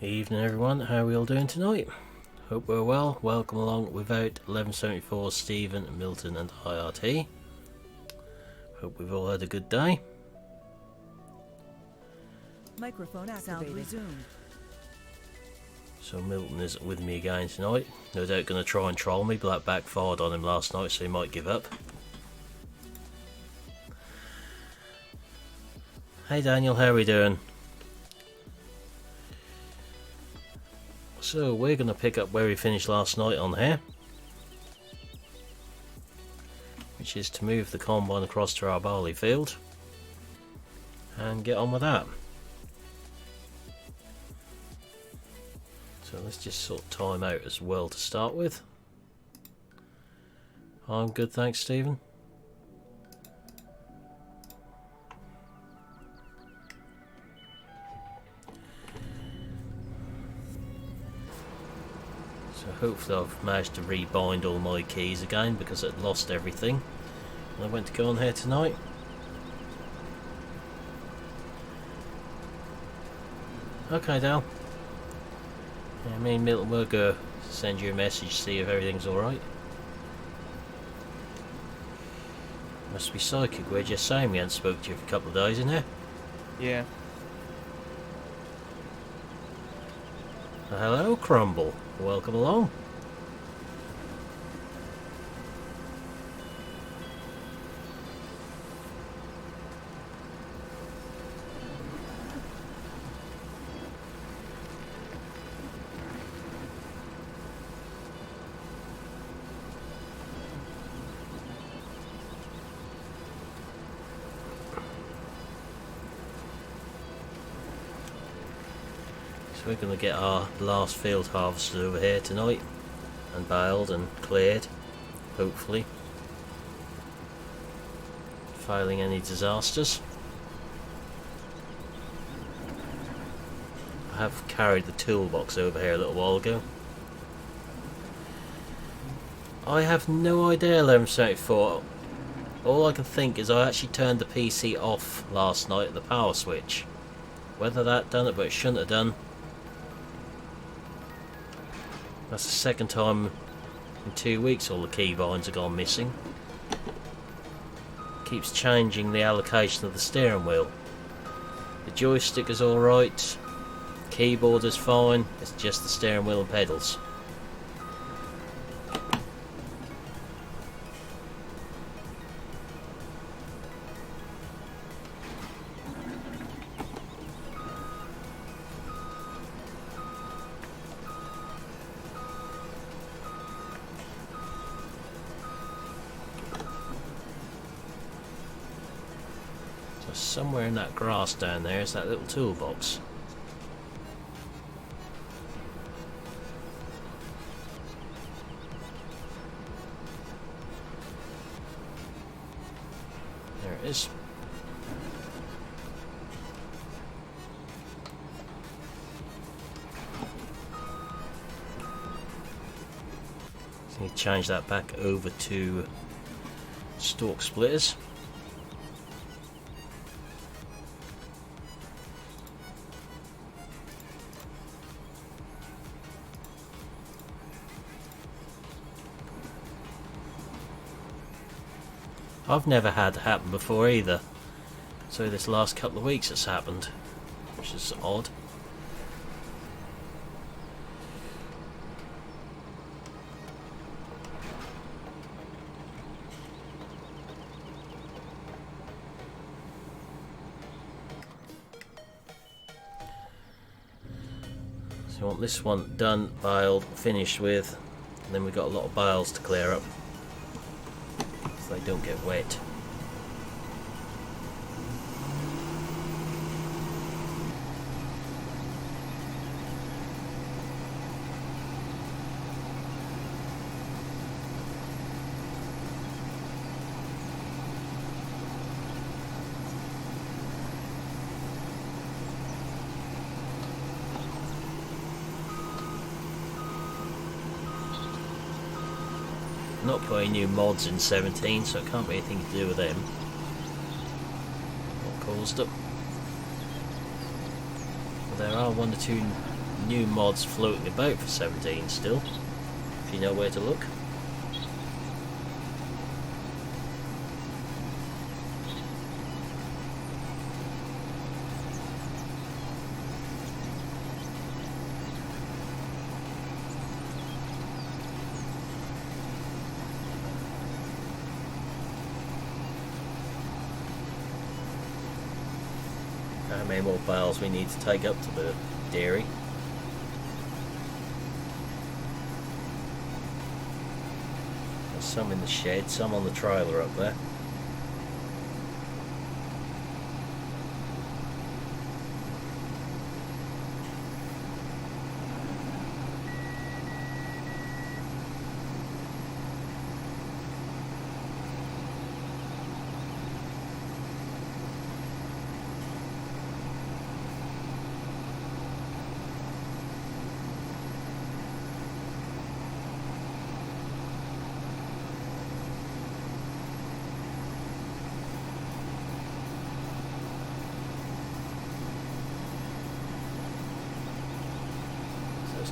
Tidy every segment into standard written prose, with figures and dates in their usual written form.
Evening everyone, how are we all doing tonight? Hope we're well. Welcome along without 1174, Stephen, Milton and IRT. Hope we've all had a good day. Microphone activated. Sound resumed. So Milton is with me again tonight. No doubt going to try and troll me, but that backfired on him last night, so he might give up. Hey Daniel, how are we doing? So we're going to pick up where we finished last night on here, which is to move the combine across to our barley field and get on with that. So let's just sort time out as well to start with. I'm good, thanks Stephen. So hopefully I've managed to rebind all my keys again because I'd lost everything when I went to go on here tonight. Okay Dal. Yeah, me and Milton will go send you a message, see if everything's alright. Must be psychic, we're just saying we hadn't spoke to you for a couple of days in here. Yeah. Hello Crumble, welcome along. We're going to get our last field harvested over here tonight and baled and cleared, hopefully, failing any disasters. I have carried the toolbox over here a little while ago. I have no idea, 1174. All I can think is I actually turned the PC off last night at the power switch. Whether that done it, but it shouldn't have done. That's the second time in 2 weeks all the keybinds have gone missing. Keeps changing the allocation of the steering wheel. The joystick is alright, keyboard is fine, it's just the steering wheel and pedals. Somewhere in that grass down there is that little toolbox. There it is. So you change that back over to stalk splitters. I've never had it happen before either, so this last couple of weeks it's happened, which is odd. So I want this one done, baled, finished with, and then we've got a lot of bales to clear up. So they don't get wet. Not put any new mods in 17, so it can't be anything to do with them. What caused it? But there are one or two new mods floating about for 17 still, if you know where to look. How many more bales we need to take up to the dairy? There's some in the shed, some on the trailer up there.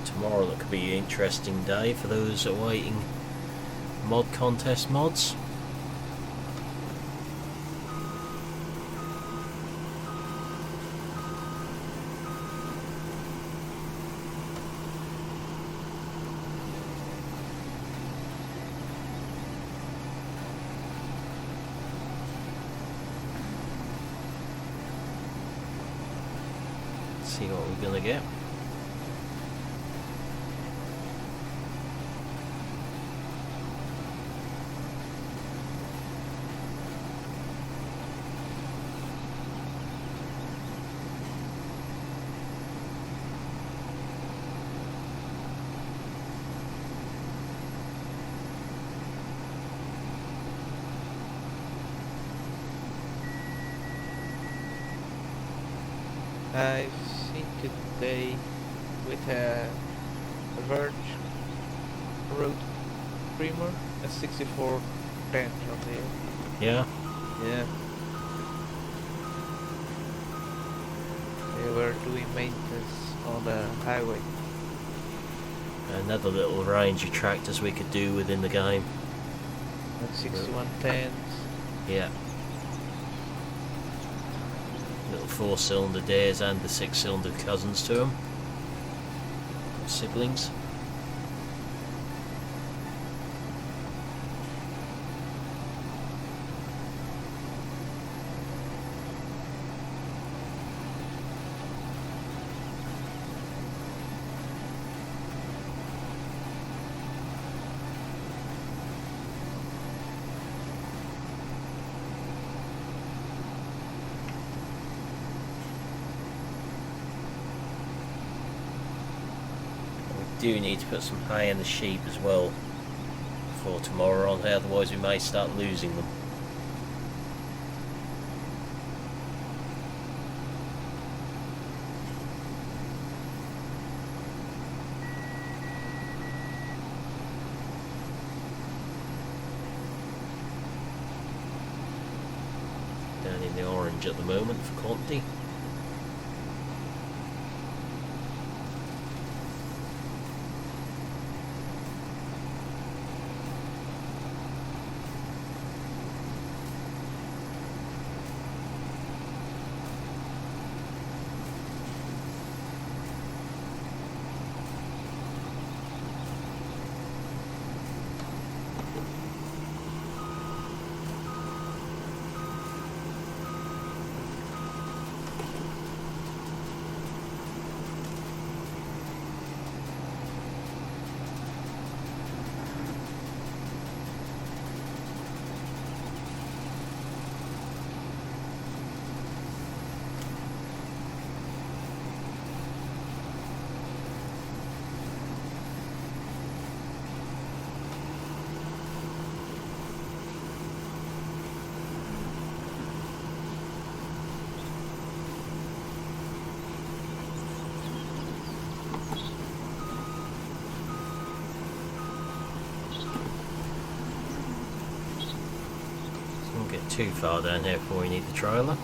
Tomorrow that could be an interesting day for those awaiting mod contest mods. Let's see what we're gonna get. I've seen today with a Verge Road Creamer, a 6410 from there. Yeah. Yeah. They were doing maintenance on the highway. Another little range of tractors we could do within the game. Like 6110s. Yeah. Little 4-cylinder dares and the 6-cylinder cousins to them. Siblings. Do need to put some hay in the sheep as well for tomorrow on, otherwise we may start losing them. Down in the orange at the moment for quantity. Get too far down here before we need the trailer.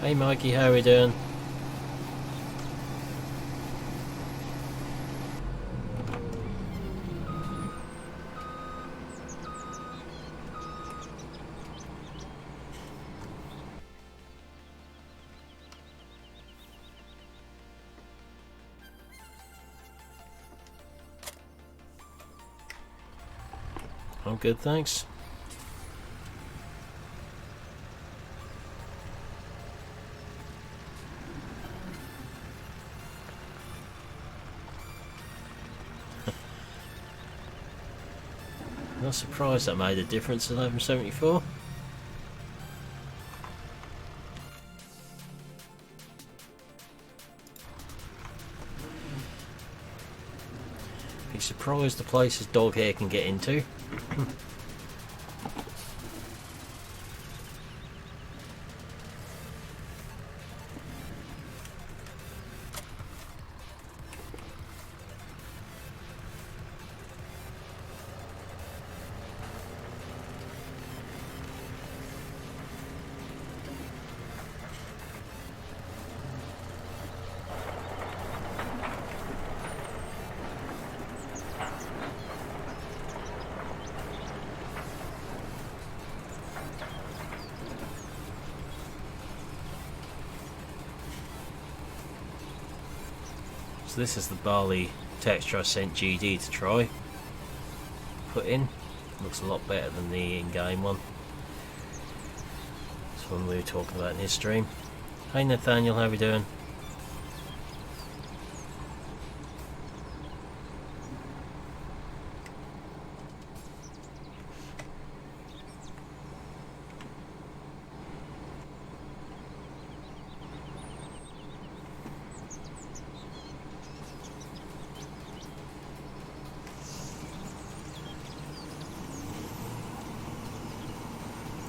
Hey Mikey, how are we doing? I'm good, thanks. Not surprised that made a difference in 1174. Be surprised the places dog hair can get into. So this is the barley texture I sent GD to try. Put in. Looks a lot better than the in-game one. That's one we were talking about in his stream. Hey Nathaniel, how we doing?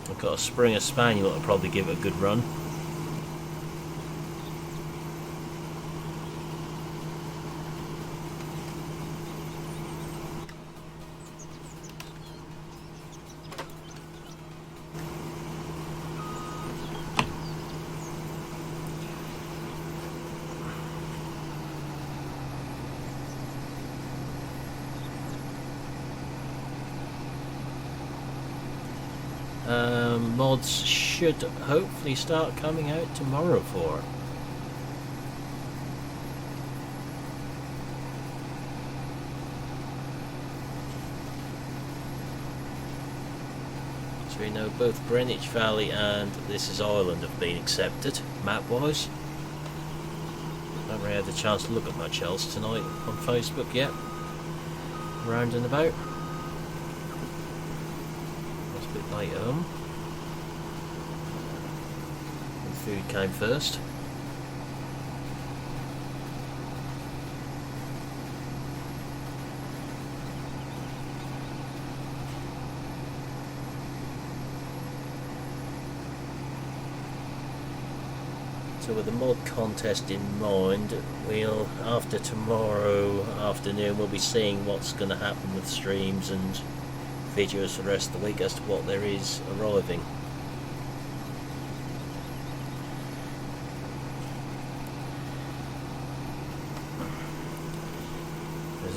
I've got a Springer Spaniel that'll probably give it a good run. Mods should hopefully start coming out tomorrow for it. So we know both Greenwich Valley and This Is Ireland have been accepted, map-wise. Haven't really had the chance to look at much else tonight on Facebook yet. Round and about. That's a bit late home. Food came first. So with the mod contest in mind, we'll, after tomorrow afternoon, we'll be seeing what's going to happen with streams and videos for the rest of the week as to what there is arriving.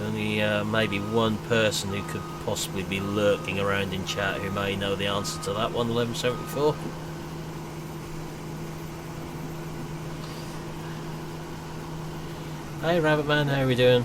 Only maybe one person who could possibly be lurking around in chat who may know the answer to that one, 1174. Hey Rabbitman, how are we doing?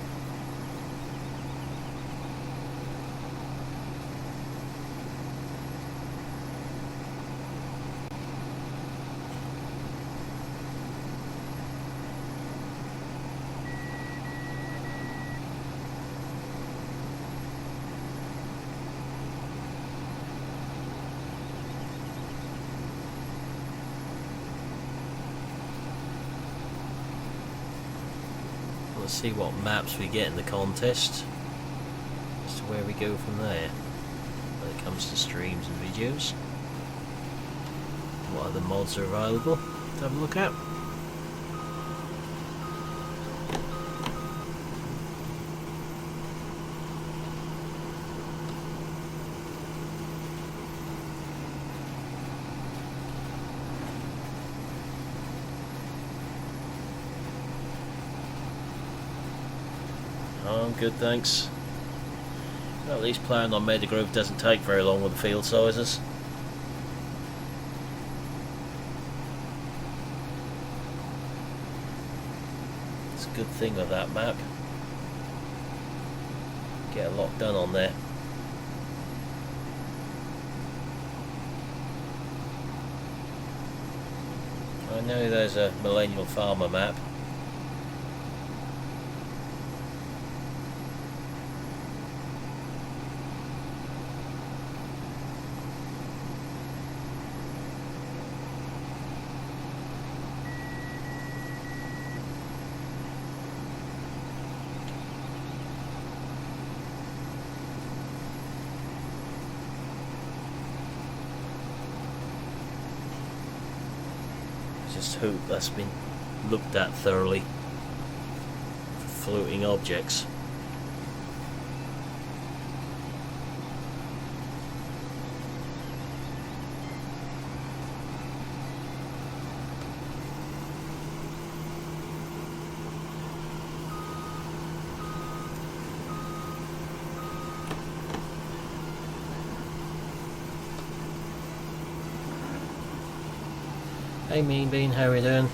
Let's see what maps we get in the contest as to where we go from there when it comes to streams and videos. What other mods are available to have a look at. I'm good, thanks. Well, at least playing on Metagroove doesn't take very long with the field sizes. It's a good thing with that map. Get a lot done on there. I know there's a Millennial Farmer map. Just hope that's been looked at thoroughly for floating objects. Hey Mean Bean, how are you doing?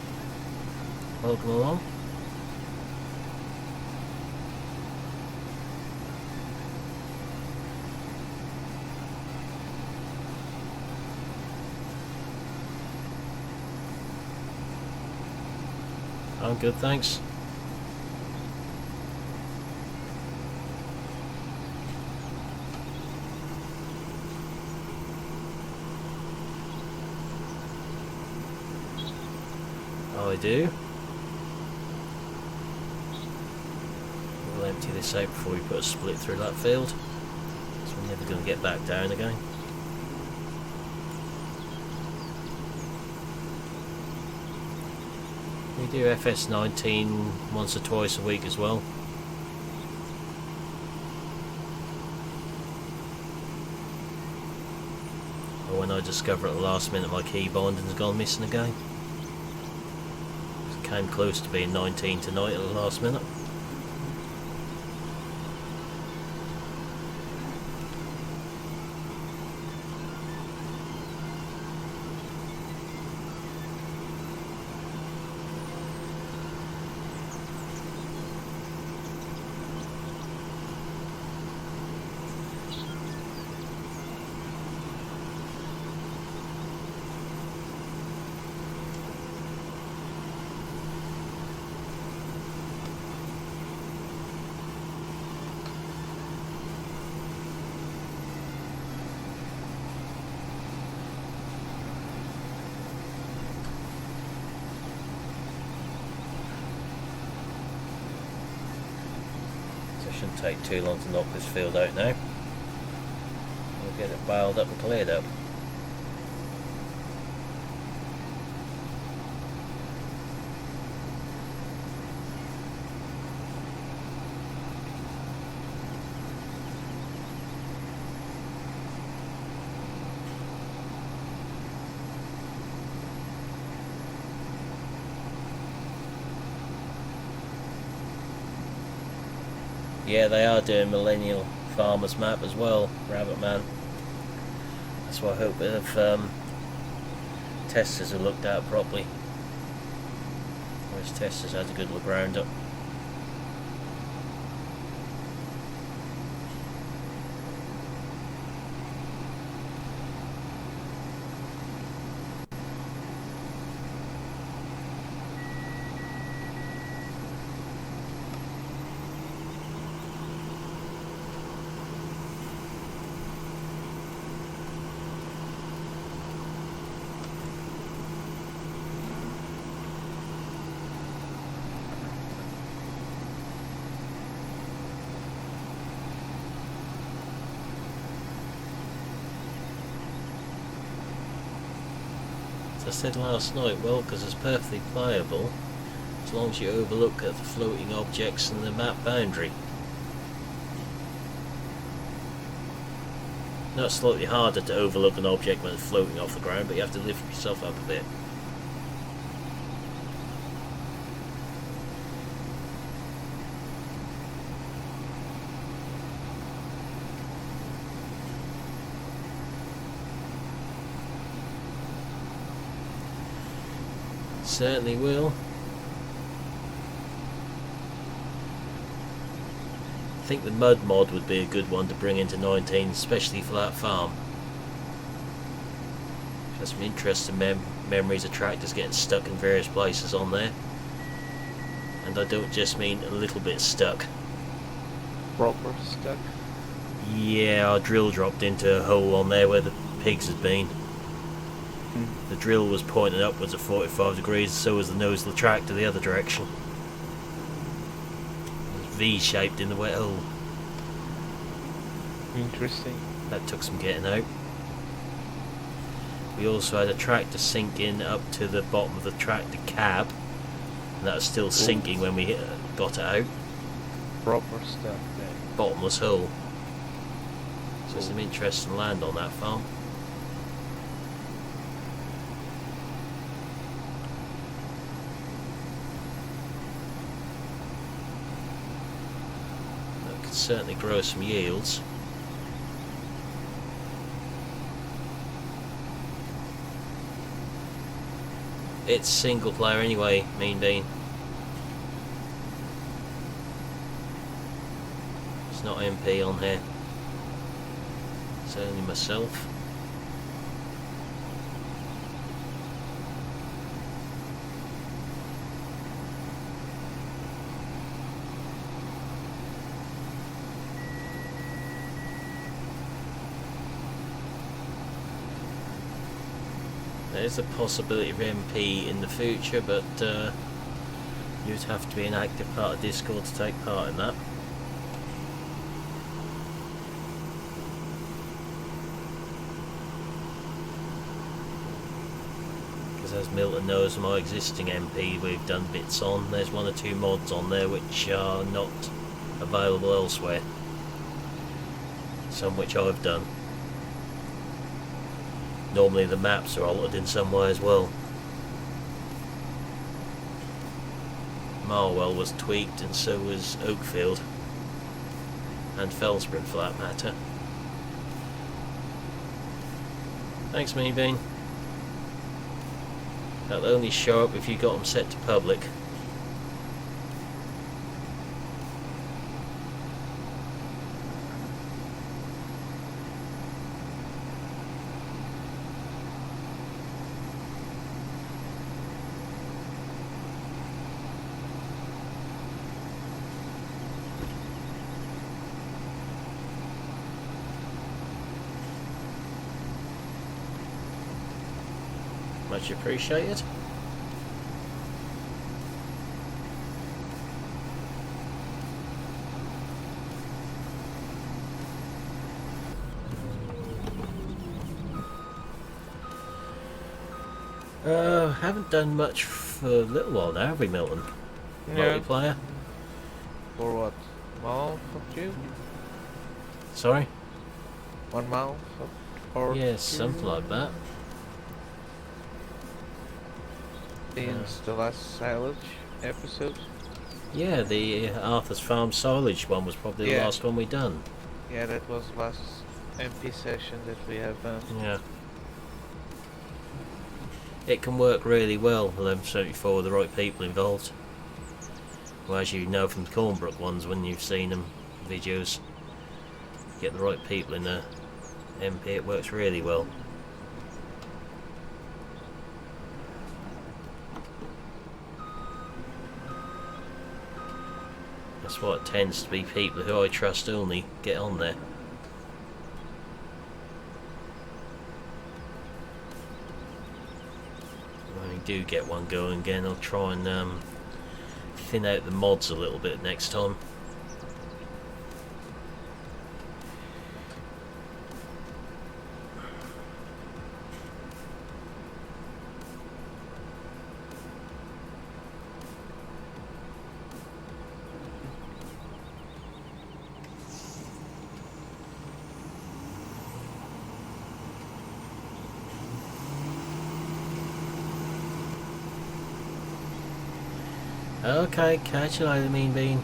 Welcome along. I'm good, thanks. I do. We'll empty this out before we put a split through that field, so we're never going to get back down again. We do FS19 once or twice a week as well. Or when I discover at the last minute my key binding's gone missing again. Came close to being 19 tonight at the last minute. Shouldn't take too long to knock this field out now. We'll get it baled up and cleared up. Yeah, they are doing Millennial Farmers map as well, Rabbit Man. That's why I hope if testers are looked at properly. Whereas testers has a good look round up. As I said last night, well, because it's perfectly playable as long as you overlook at the floating objects and the map boundary. Now it's slightly harder to overlook an object when it's floating off the ground, but you have to lift yourself up a bit. certainly will. I think the mud mod would be a good one to bring into 19, especially for that farm. Just some interesting memories of tractors getting stuck in various places on there. And I don't just mean a little bit stuck. Proper stuck. Yeah, our drill dropped into a hole on there where the pigs had been. The drill was pointing upwards at 45 degrees, so was the nose of the tractor the other direction. It was V-shaped in the wet hole. Interesting. That took some getting out. We also had a tractor sink in up to the bottom of the tractor cab, and that was still sinking when we got it out. Proper stuff there. Bottomless hole. So some interesting land on that farm. That could certainly grow some yields. It's single player anyway, Mean Bean. It's not MP on here. It's only myself. There's a possibility of MP in the future, but you'd have to be an active part of Discord to take part in that. Because as Milton knows, my existing MP we've done bits on. There's 1 or 2 mods on there which are not available elsewhere. Some which I've done. Normally the maps are altered in some way as well. Marwell was tweaked, and so was Oakfield. And Felsbrun for that matter. Thanks, Mean Bean. That'll only show up if you got them set to public. Much appreciated. Haven't done much for a little while now, have we, Milton? Yeah. Multiplayer? For what? Month or 2? Sorry? 1 month or Yeah, 2? something like that. Since the last silage episode? Yeah, the Arthur's Farm silage one was probably the Yeah. last one we done. Yeah, that was last MP session that we have done. Yeah. It can work really well, 1174, with the right people involved. Well, as you know from the Cornbrook ones, when you've seen them videos, get the right people in the MP, it works really well. That's why it tends to be people who I trust only get on there. When we do get one going again, I'll try and thin out the mods a little bit next time. Okay, catch you later, Mean Bean.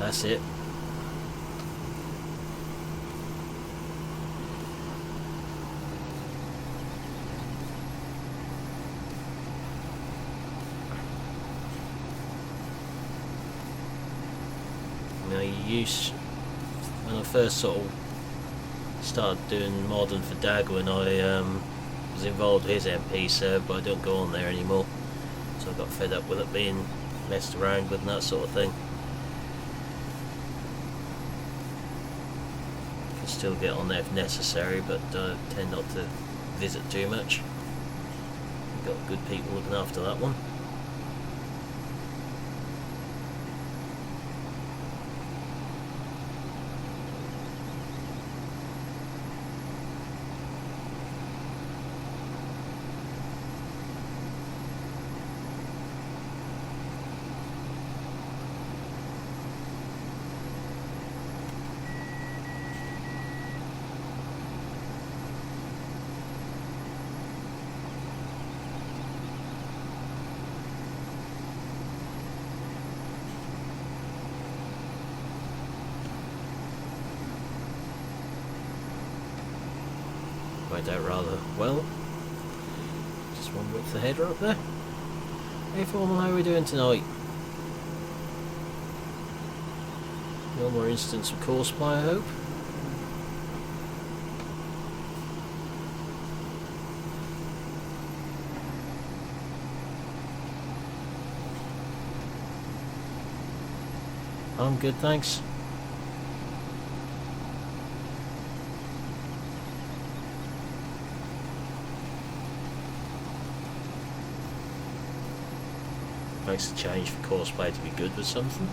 That's it. Now, when I first sort of started doing modding for Dagwin, I was involved with his MP server, but I don't go on there anymore. So I got fed up with it being messed around with and that sort of thing. Can still get on there if necessary, but tend not to visit too much. Got good people looking after that one. Worked out rather well. Just one width the header up there. Hey Formal, how are we doing tonight? No more instance of Courseplay, I hope. I'm good, thanks. Makes a change for Courseplay to be good with something.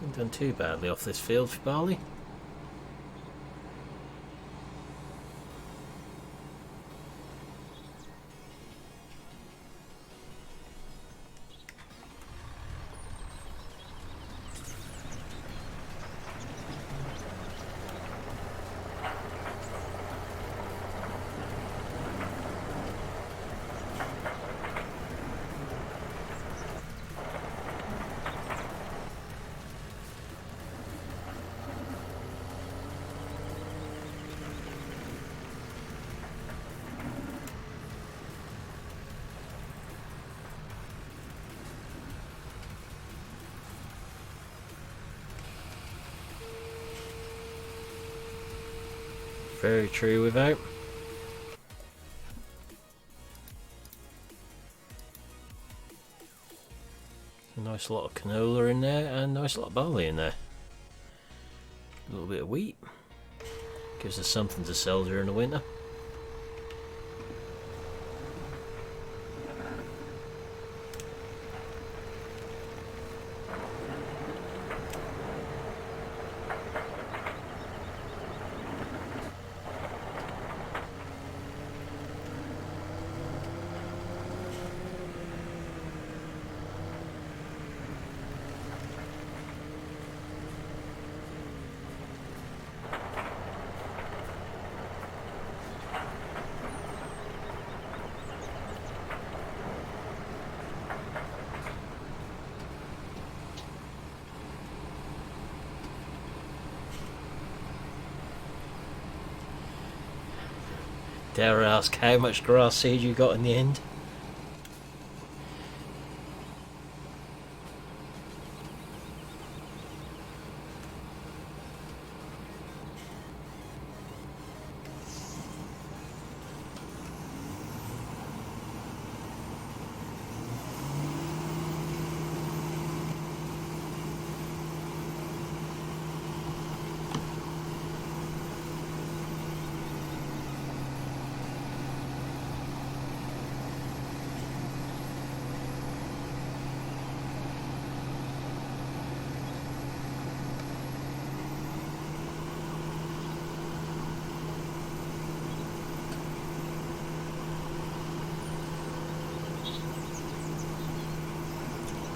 Haven't done too badly off this field for barley. Very true without. A nice lot of canola in there and a nice lot of barley in there. A little bit of wheat. Gives us something to sell during the winter. Dare I ask how much grass seed you got in the end?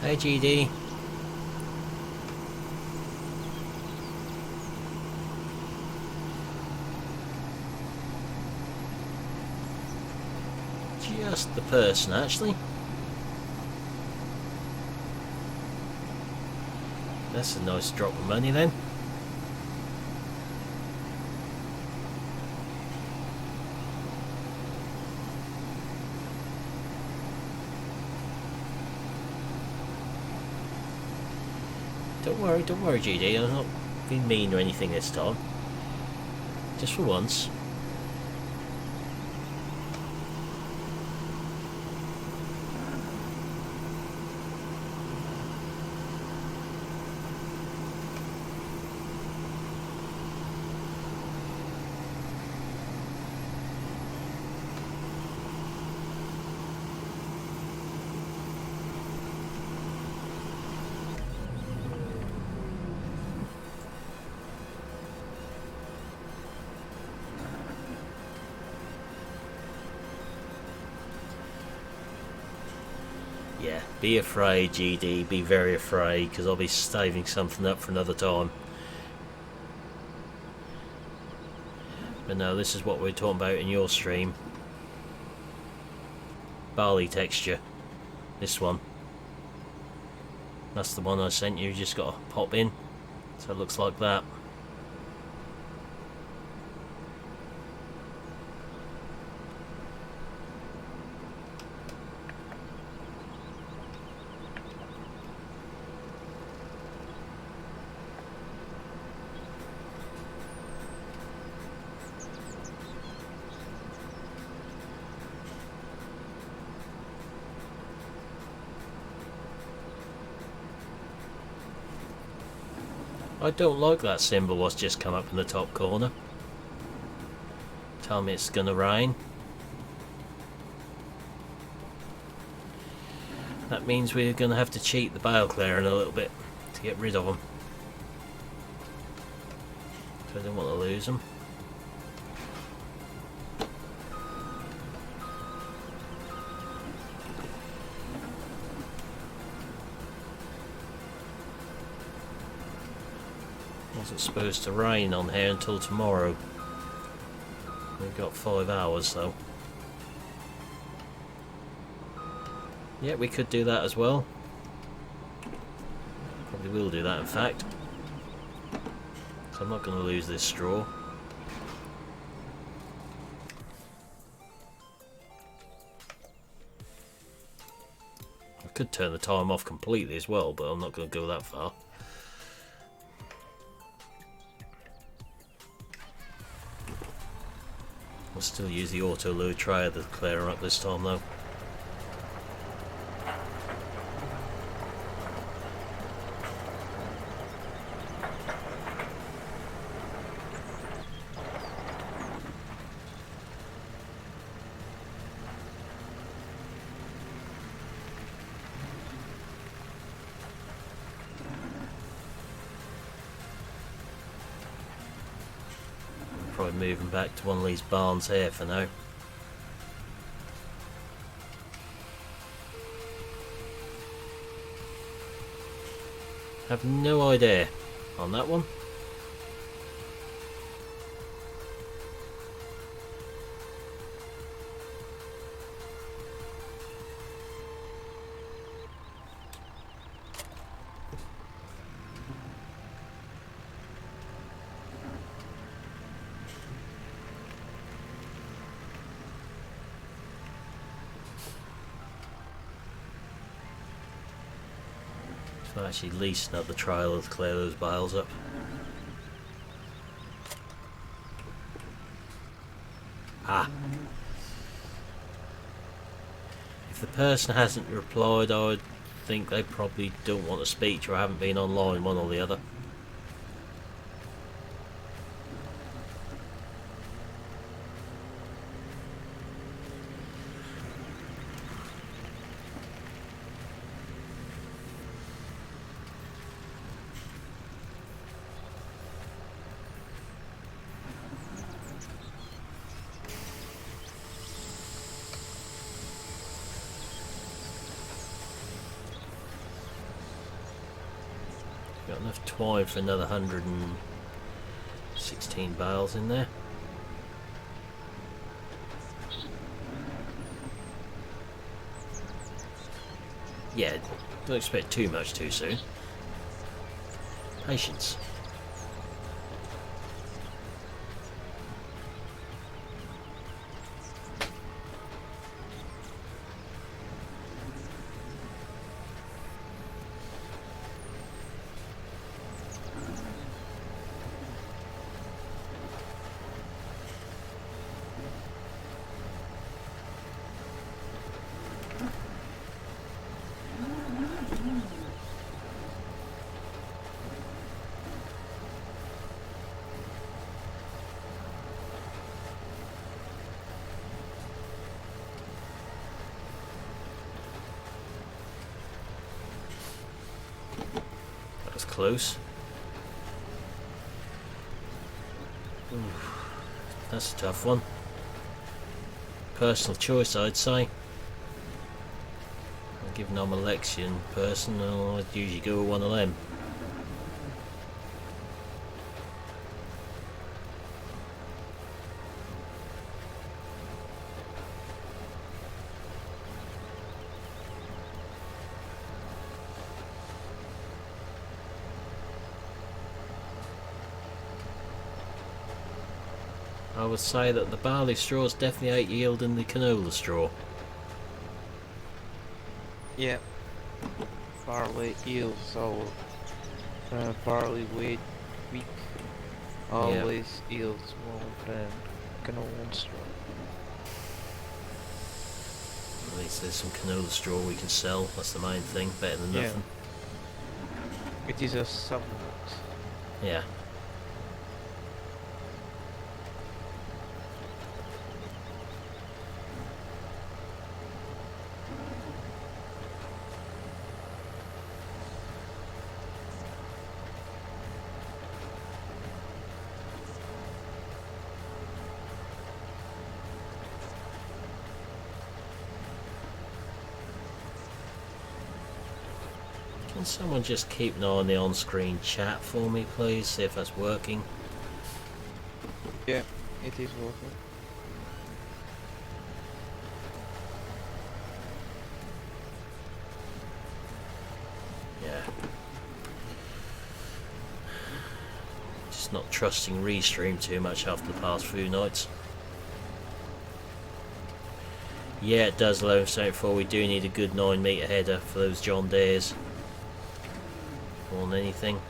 Hey GD. Just the person, actually. That's a nice drop of money then. Don't worry GD, I'm not being mean or anything this time. Just for once. Yeah, be afraid GD, be very afraid, because I'll be saving something up for another time. But no, this is what we're talking about in your stream. Barley texture. This one. That's the one I sent you, just got to pop in. So it looks like that. I don't like that symbol what's just come up in the top corner. Tell me it's gonna rain. That means we're gonna have to cheat the bale clearing a little bit to get rid of them. So I don't want to lose them. Wasn't supposed to rain on here until tomorrow. We've got 5 hours though. Yeah, we could do that as well. Probably will do that in fact. So I'm not going to lose this straw. I could turn the time off completely as well, but I'm not going to go that far. I'll still use the auto load triad to clear her up this time though. Probably moving back to one of these barns here for now. Have no idea on that one. So actually leasing up the trailer to clear those bales up. Ah. If the person hasn't replied, I would think they probably don't want to speak to or haven't been online, one or the other. Got enough twine for another 116 bales in there. Yeah, don't expect too much too soon. Patience. Close. Oof, that's a tough one. Personal choice, I'd say. Given I'm a Lexian person, I'd usually go with one of them. I would say that the barley straw is definitely out yielding the canola straw. Yeah. Barley yield, so barley weight weak always yields more than canola straw. At least there's some canola straw we can sell, that's the main thing, better than nothing. It is a supplement. Yeah. Can someone just keep an eye on the on-screen chat for me, please? See if that's working. Yeah, it is working. Yeah. Just not trusting Restream too much after the past few nights. Yeah, it does load 74. We do need a good 9-metre header for those John Deeres. More than anything.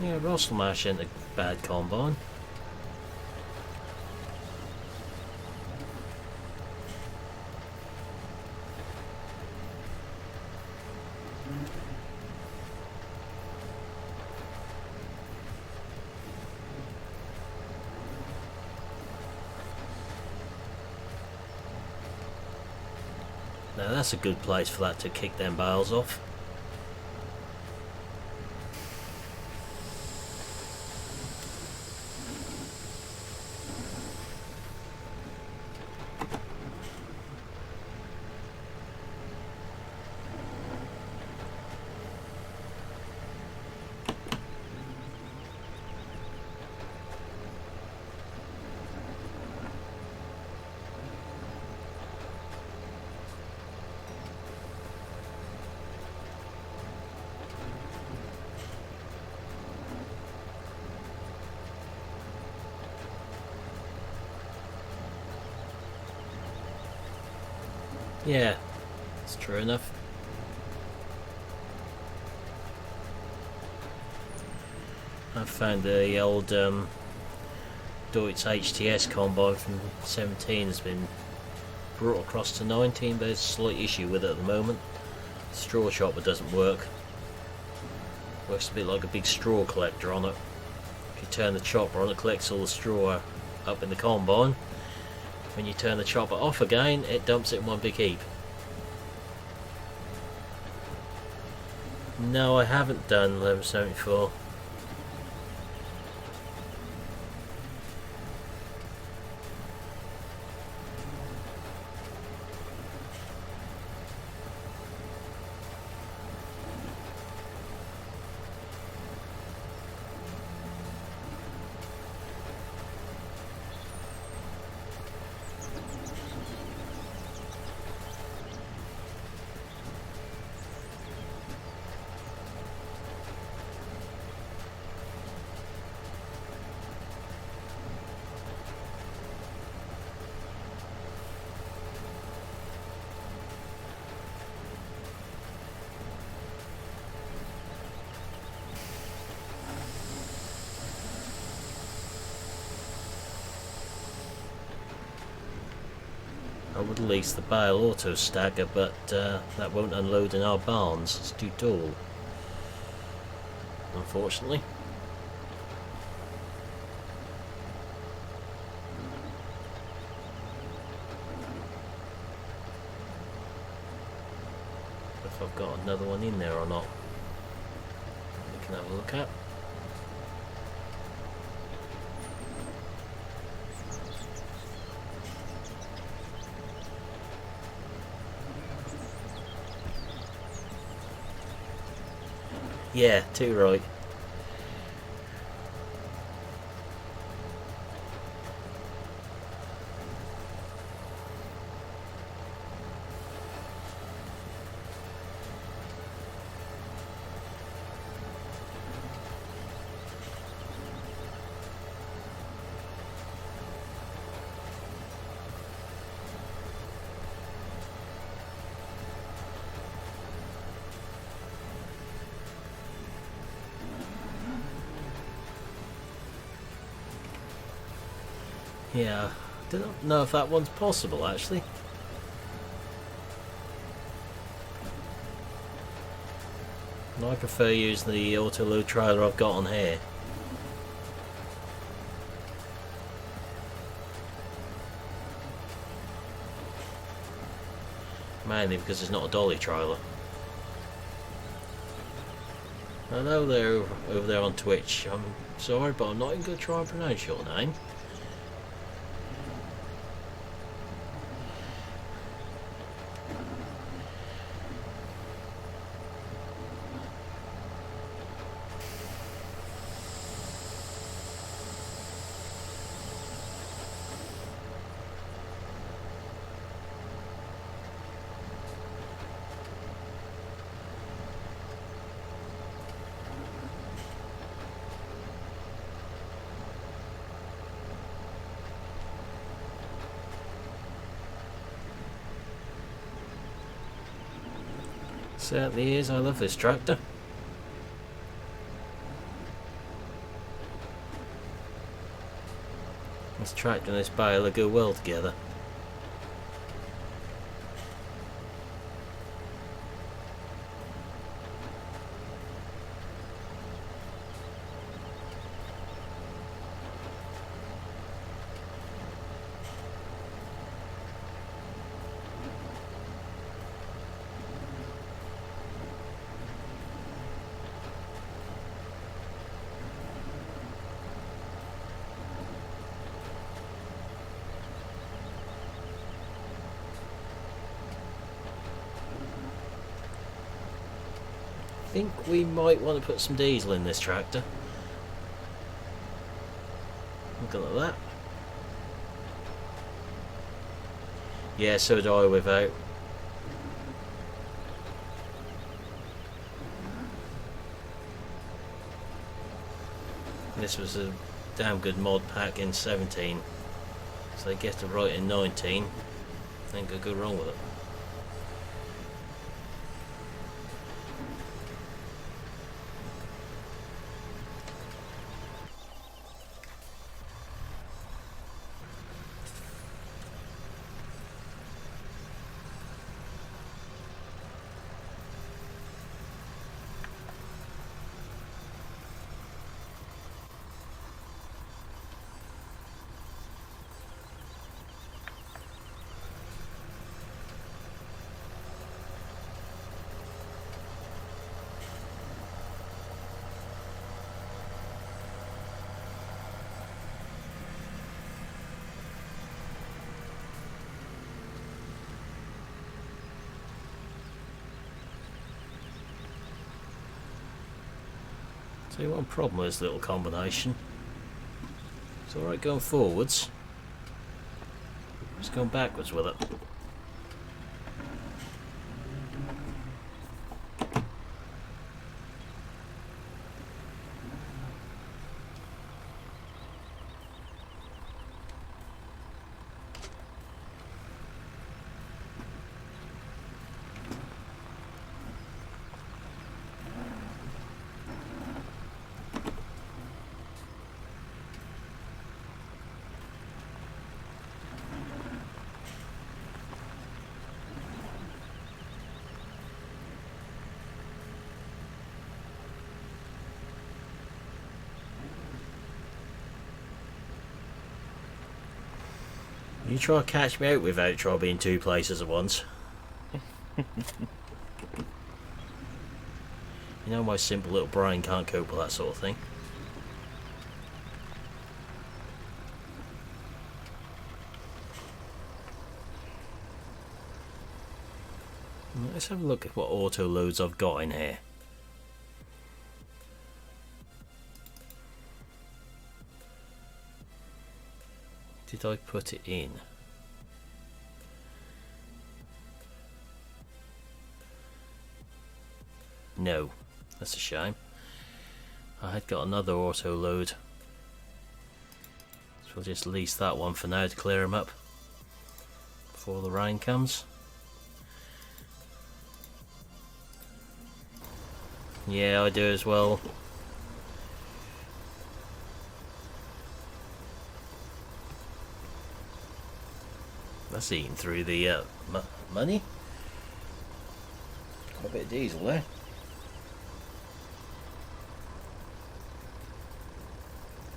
Yeah, Rosselmash ain't a bad combine. Now that's a good place for that to kick them bales off. Yeah, it's true enough. I've found the old Deutz HTS combine from 17 has been brought across to 19, but there's a slight issue with it at the moment. The straw chopper doesn't work. Works a bit like a big straw collector on it. If you turn the chopper on, it collects all the straw up in the combine. When you turn the chopper off again, it dumps it in one big heap. No, I haven't done 1174. I would lease the bale auto stacker, but that won't unload in our barns. It's too tall, unfortunately. If I've got another one in there or not, we can have a look at. Yeah, too right. Yeah, I don't know if that one's possible actually. I prefer using the auto load trailer I've got on here. Mainly because it's not a dolly trailer. Hello there, over there on Twitch. I'm sorry, but I'm not even going to try and pronounce your name. Certainly is. I love this tractor. This tractor and this baler go well together. I think we might want to put some diesel in this tractor. Look at that. Yeah, so do I without. This was a damn good mod pack in 17, so they get it right in 19. Ain't gonna go wrong with it. See, one problem with this little combination. It's alright going forwards. Just going backwards with it. You try to catch me out without trying to be in two places at once. You know my simple little brain can't cope with that sort of thing. Let's have a look at what auto loads I've got in here. Did I put it in? No, that's a shame. I had got another auto load. So we'll just lease that one for now to clear them up before the rain comes. Yeah, I do as well. That's eating through the money. Quite a bit of diesel there.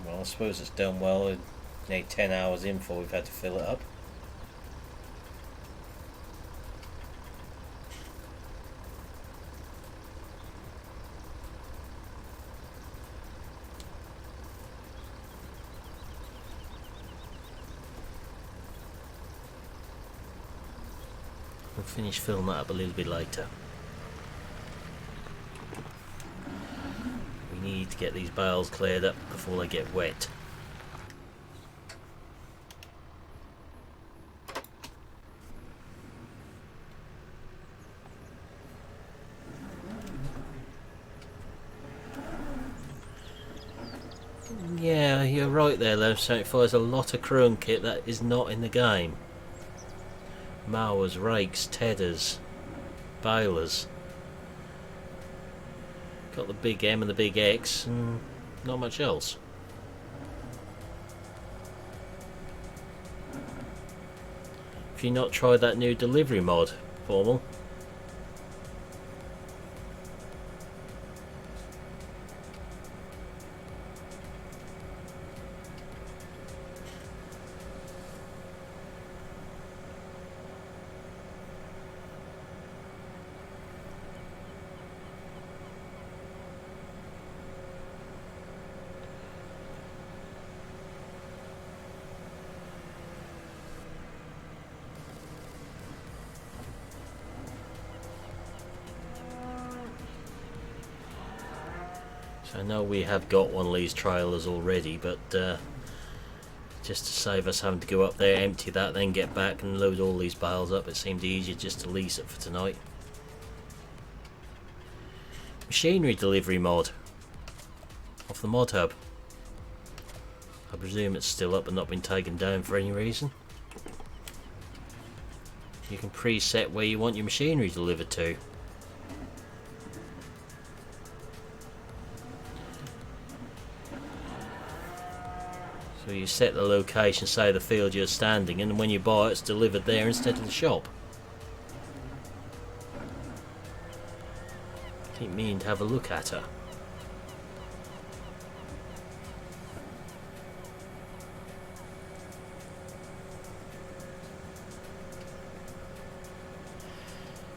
Well, I suppose it's done well. Nearly 10 hours in before we've had to fill it up. We'll finish filling that up a little bit later. We need to get these bales cleared up before they get wet. Yeah, you're right there, Lev 75. There's a lot of crewing kit that is not in the game. Mowers, rakes, tedders, balers. Got the big M and the big X and not much else. Have you not tried that new delivery mod, Formal? I know we have got one of these trailers already, but just to save us having to go up there, empty that, then get back and load all these bales up, it seemed easier just to lease it for tonight. Machinery delivery mod off the mod hub. I presume it's still up and not been taken down for any reason. You can preset where you want your machinery delivered to. So you set the location, say the field you're standing in, and when you buy it, it's delivered there instead of the shop. Keep meaning to have a look at her.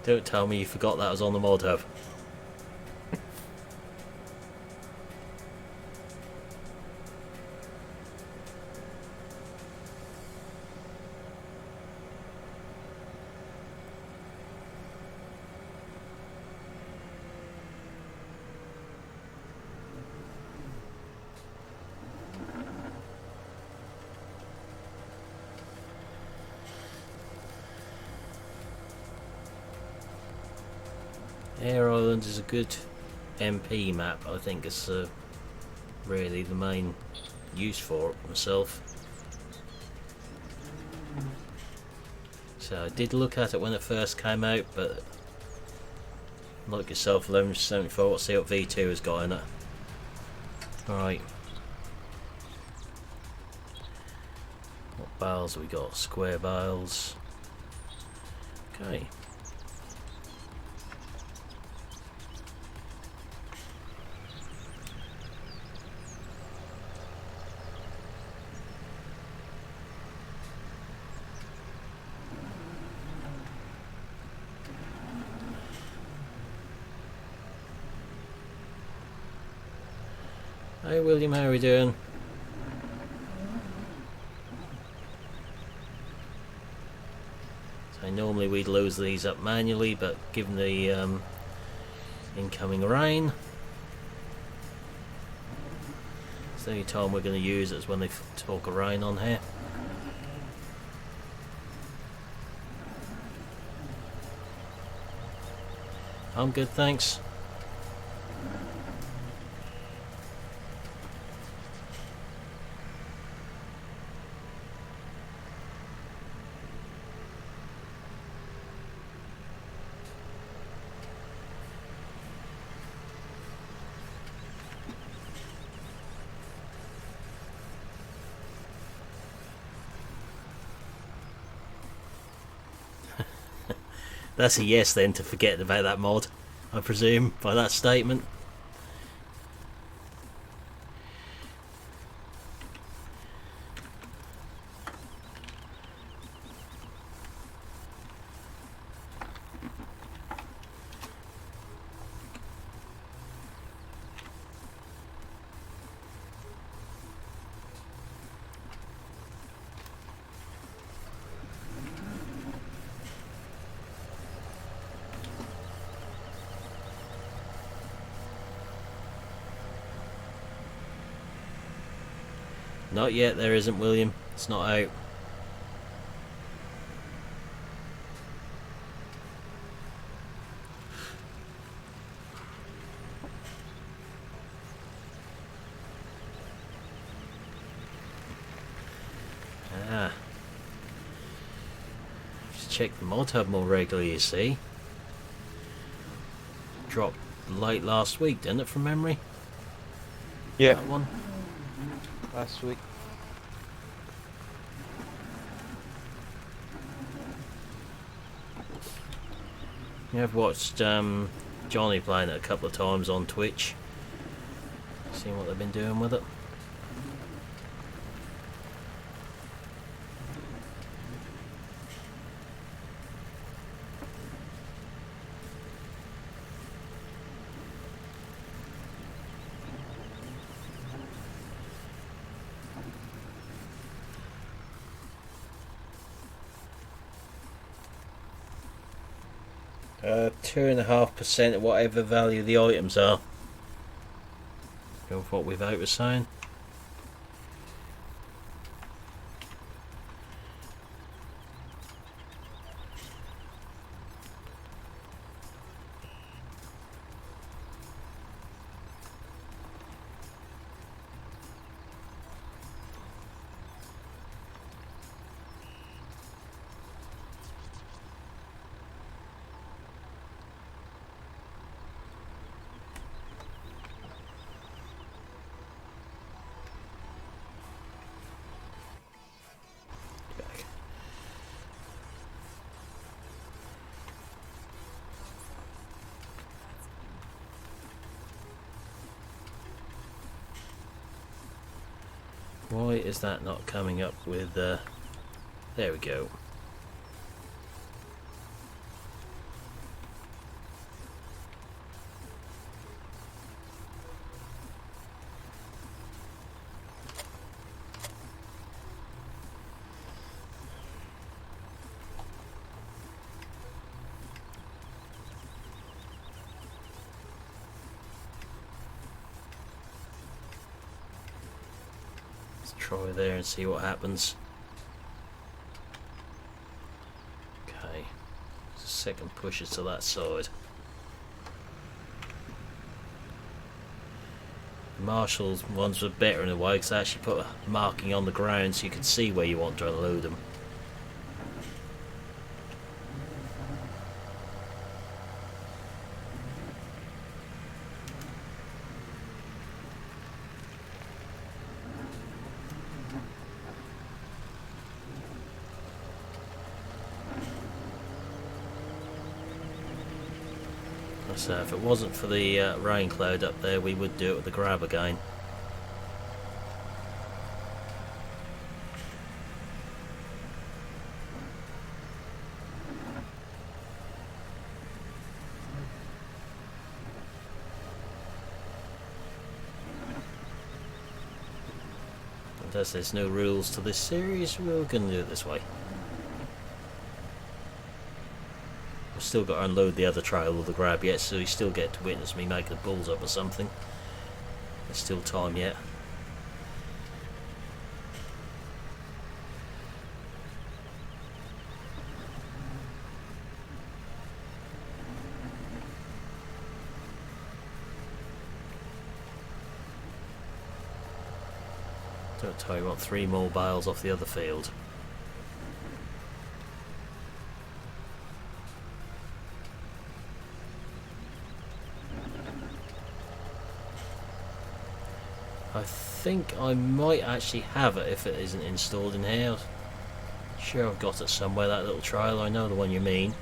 Don't tell me you forgot that was on the mod hub. Air Island is a good MP map. I think it's really the main use for it myself. So I did look at it when it first came out, but like yourself, 1174, let's see what V2 has got in it. Alright. What bales have we got? Square bales. Okay. Hey William, how are we doing? So normally we'd load these up manually, but given the incoming rain, it's the only time we're going to use it is when they talk of rain on here. I'm good, thanks. That's a yes then to forget about that mod, I presume, by that statement. Not yet, there isn't, William. It's not out. Ah. Just check the mod hub more regularly, you see. Dropped late last week, didn't it, from memory? Yeah. That one. Last week. Yeah, I've watched Johnny playing it a couple of times on Twitch. Seeing what they've been doing with it. Uh, 2.5% of whatever value the items are. Go with what Without was saying. Why is that not coming up with there we go. Try there and see what happens. Okay, so second pushes to that side. Marshall's ones were better in a way because they actually put a marking on the ground so you could see where you want to unload them. So if it wasn't for the rain cloud up there, we would do it with the grab again. And as there's no rules to this series, we're going to do it this way. Still got to unload the other trail of the grab yet, so you still get to witness me make the balls up or something. There's still time yet. Don't tell you what, 3 more bales off the other field. I think I might actually have it if it isn't installed in here. Sure, I've got it somewhere, that little trail. I know the one you mean.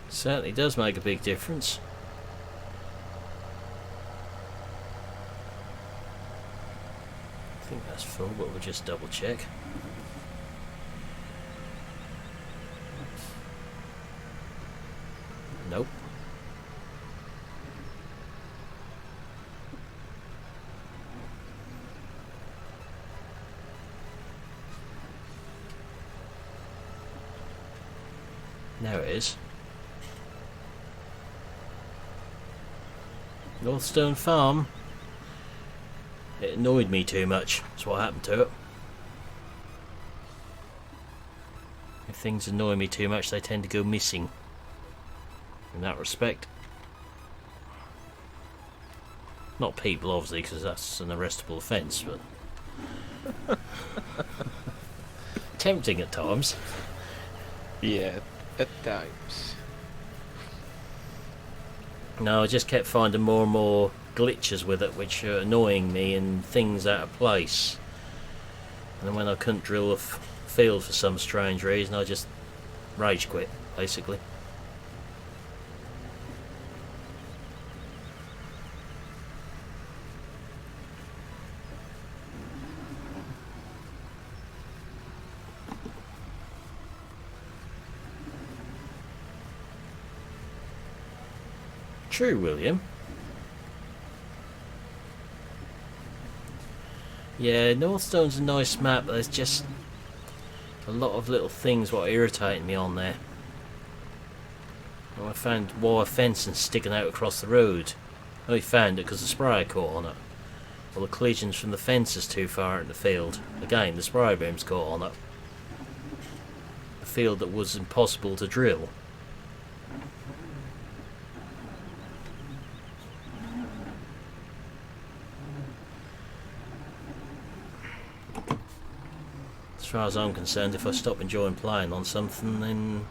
Certainly does make a big difference. I think that's full, but we'll just double check. Nope. Now it is. Northstone Farm. It annoyed me too much. That's what happened to it. If things annoy me too much, they tend to go missing. In that respect. Not people, obviously, because that's an arrestable offence, but tempting at times. Yeah, at times. No, I just kept finding more and more glitches with it, which are annoying me, and things out of place. And then when I couldn't drill a field for some strange reason, I just rage quit, basically. True, William. Yeah, Northstone's a nice map, but there's just a lot of little things what are irritating me on there. I found wire fencing sticking out across the road. I only found it because the sprayer caught on it. Well, the collisions from the fence is too far out in the field. Again, the sprayer boom's caught on it. A field that was impossible to drill. As far as I'm concerned, if I stop enjoying playing on something, then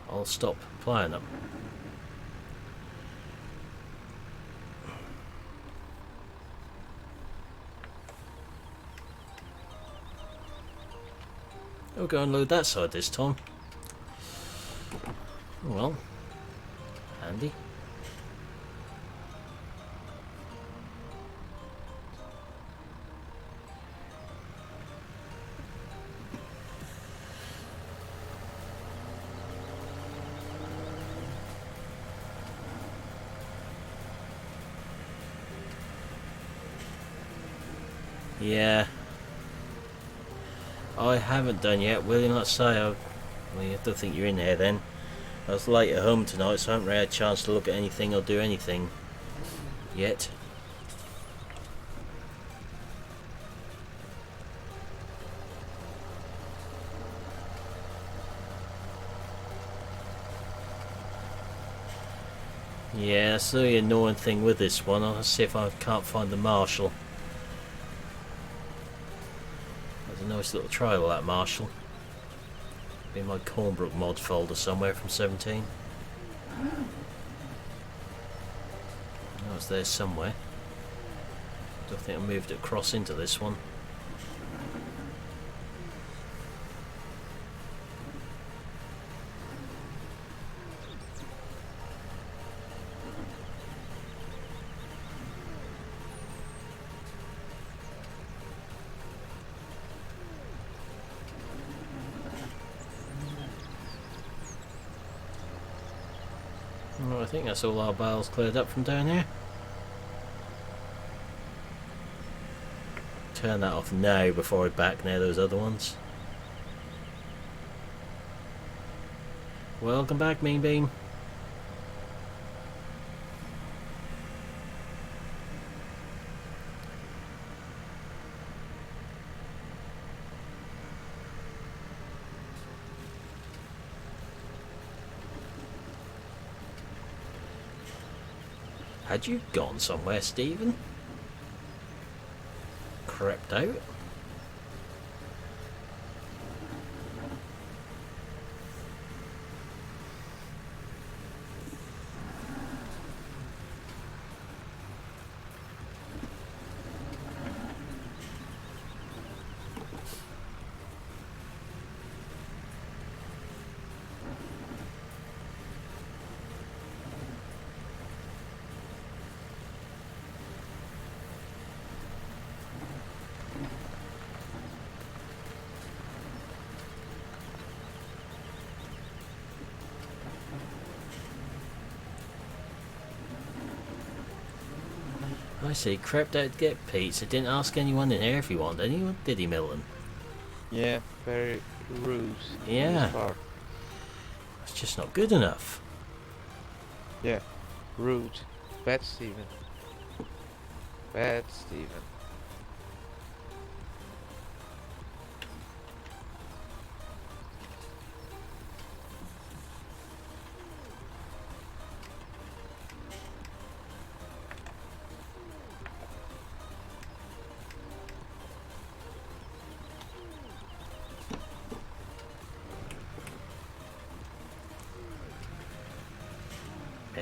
I'll stop playing it. I'll go and load that side this time. Oh well, handy. Yeah. I haven't done yet, William. Let's say, well, I don't think you're in there then. I was late at home tonight, so I haven't really had a chance to look at anything or do anything yet. Yeah, that's the annoying thing with this one. I'll see if I can't find the Marshall. There's a nice little trial of that Marshall. Be in my Cornbrook mod folder somewhere from 17. Oh, it's there somewhere. Don't think I moved it across into this one. Well, I think that's all our bales cleared up from down here. Turn that off now before I back near those other ones. Welcome back, Mean Beam. Had you gone somewhere, Stephen? Crept out? I see, crept out to get pizza, didn't ask anyone in here if he wanted anyone, did he, Milton? Yeah, very rude. Yeah. It's just not good enough. Yeah, rude. Bad Steven. Bad Steven.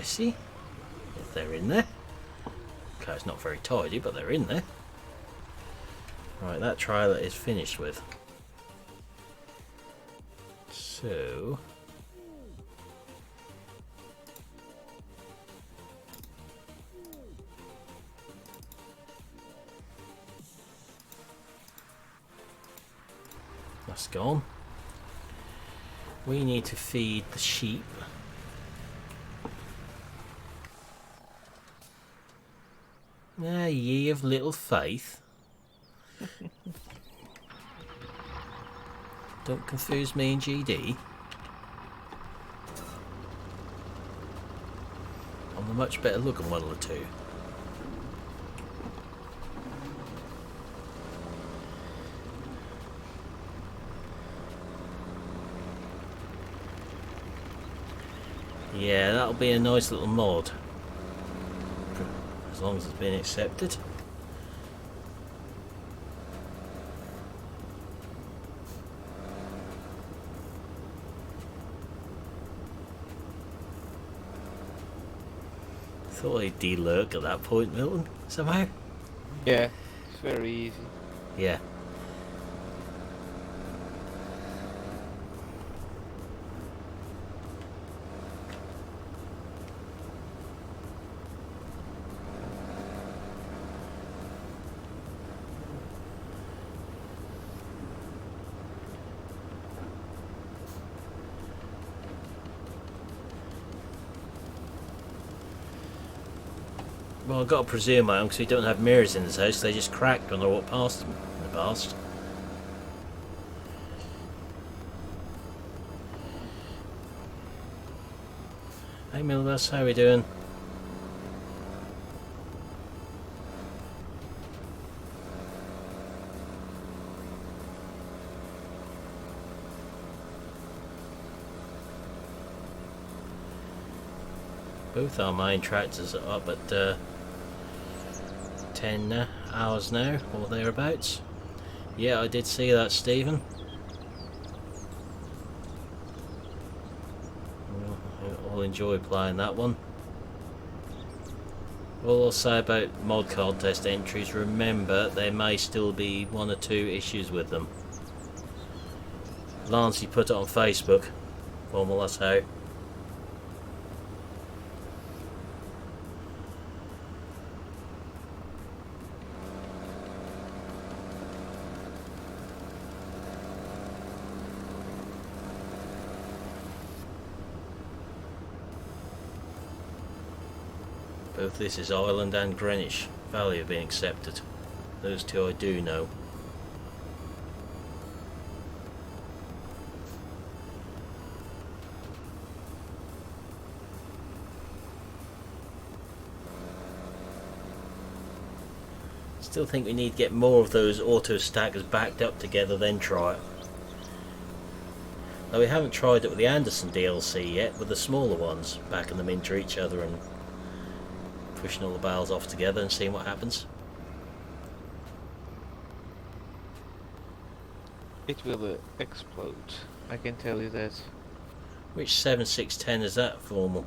Messy, if they're in there. Okay, it's not very tidy, but they're in there. Right, that trailer is finished with. So that's gone. We need to feed the sheep. Ah, ye of little faith. Don't confuse me and GD. I'm a much better looking one of the two. Yeah, that'll be a nice little mod. As long as it's been accepted. Thought I'd de-lurk at that point, Milton, somehow. Yeah, it's very easy. Yeah. Well, I've got to presume I am, because we don't have mirrors in this house. They just cracked when I walked past them in the past. Hey Milbus, how are we doing? Both our main tractors are up at 10 hours now, or thereabouts. Yeah, I did see that, Stephen. I'll enjoy playing that one. All I'll say about mod contest entries, remember there may still be 1 or 2 issues with them. Lancey put it on Facebook. Well, that's how. Both this is Ireland and Greenwich Valley have been accepted. Those 2 I do know. Still think we need to get more of those auto stackers backed up together, then try it. Now we haven't tried it with the Anderson DLC yet, with the smaller ones, backing them into each other and pushing all the bales off together and seeing what happens. It will explode, I can tell you that. Which 7610 is that, Formal?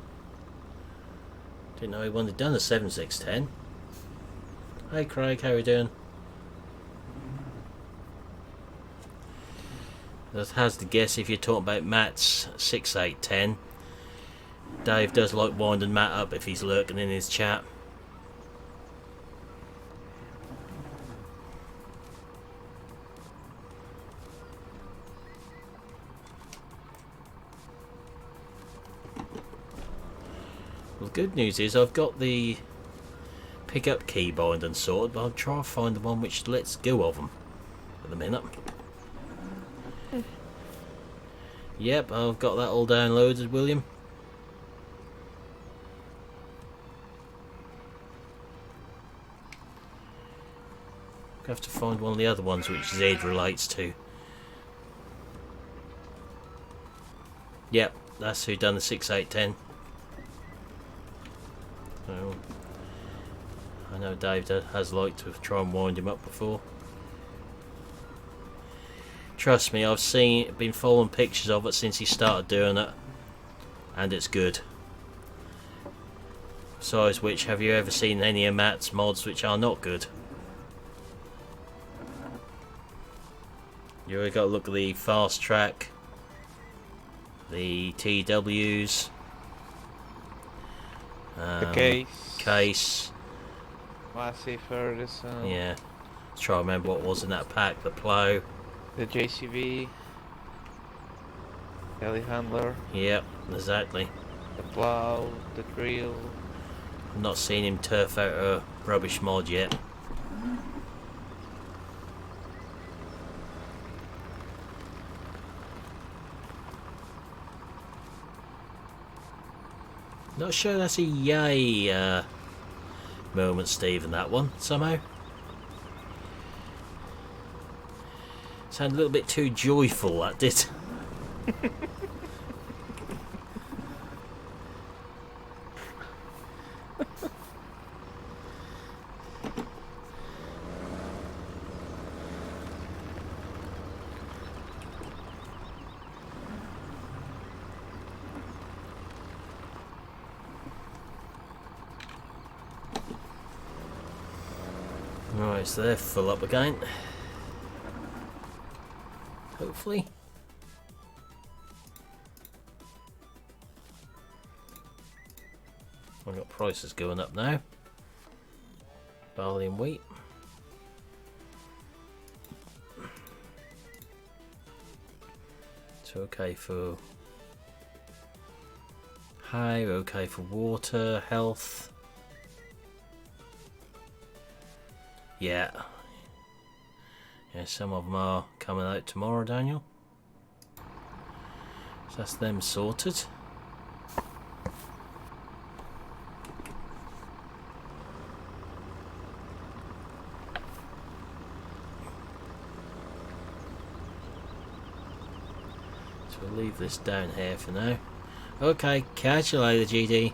Didn't know anyone had done a 7610. Hey Craig, how are you doing? That has to guess if you're talking about Matt's 6810. Dave does like winding Matt up if he's lurking in his chat. Well, the good news is I've got the pickup key binding sorted, but I'll try to find the one which lets go of them at the minute. Yep, I've got that all downloaded, William. I have to find one of the other ones which Z relates to. Yep, that's who done the 6810. So, I know Dave has liked to try and wind him up before. Trust me, I've been following pictures of it since he started doing it, and it's good. Besides which, have you ever seen any of Matt's mods which are not good? You really got to look at the fast track, the TWs, The case. Massive Ferguson. Yeah, let's try to remember what was in that pack. The plow. The JCV. Telehandler. Yep, exactly. The plow. The drill. I've not seen him turf out a rubbish mod yet. Not sure that's a yay moment, Stephen, that one, somehow. Sounded a little bit too joyful, that did. Right, so they're full up again. Hopefully. I've got prices going up now. Barley and wheat. It's okay for hay, okay for water, health. Yeah. Yeah, some of them are coming out tomorrow, Daniel. So that's them sorted. So we'll leave this down here for now. Okay, catch you later, GD.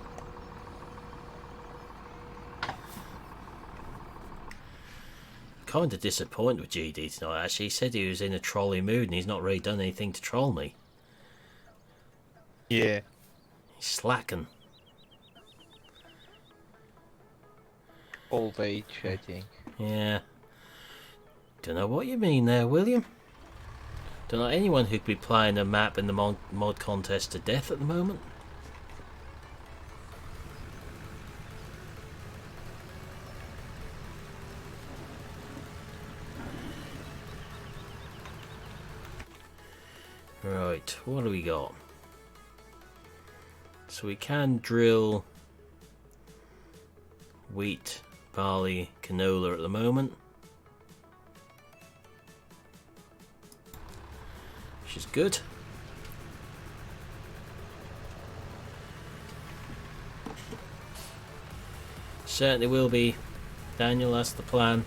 Kind of disappointed with GD tonight, actually. He said he was in a trolly mood and he's not really done anything to troll me. Yeah. He's slacking. Old age, I think. Yeah. Don't know what you mean there, William. Don't know anyone who could be playing a map in the mod contest to death at the moment. Right, what do we got? So we can drill wheat, barley, canola at the moment, which is good. Certainly will be, Daniel, that's the plan.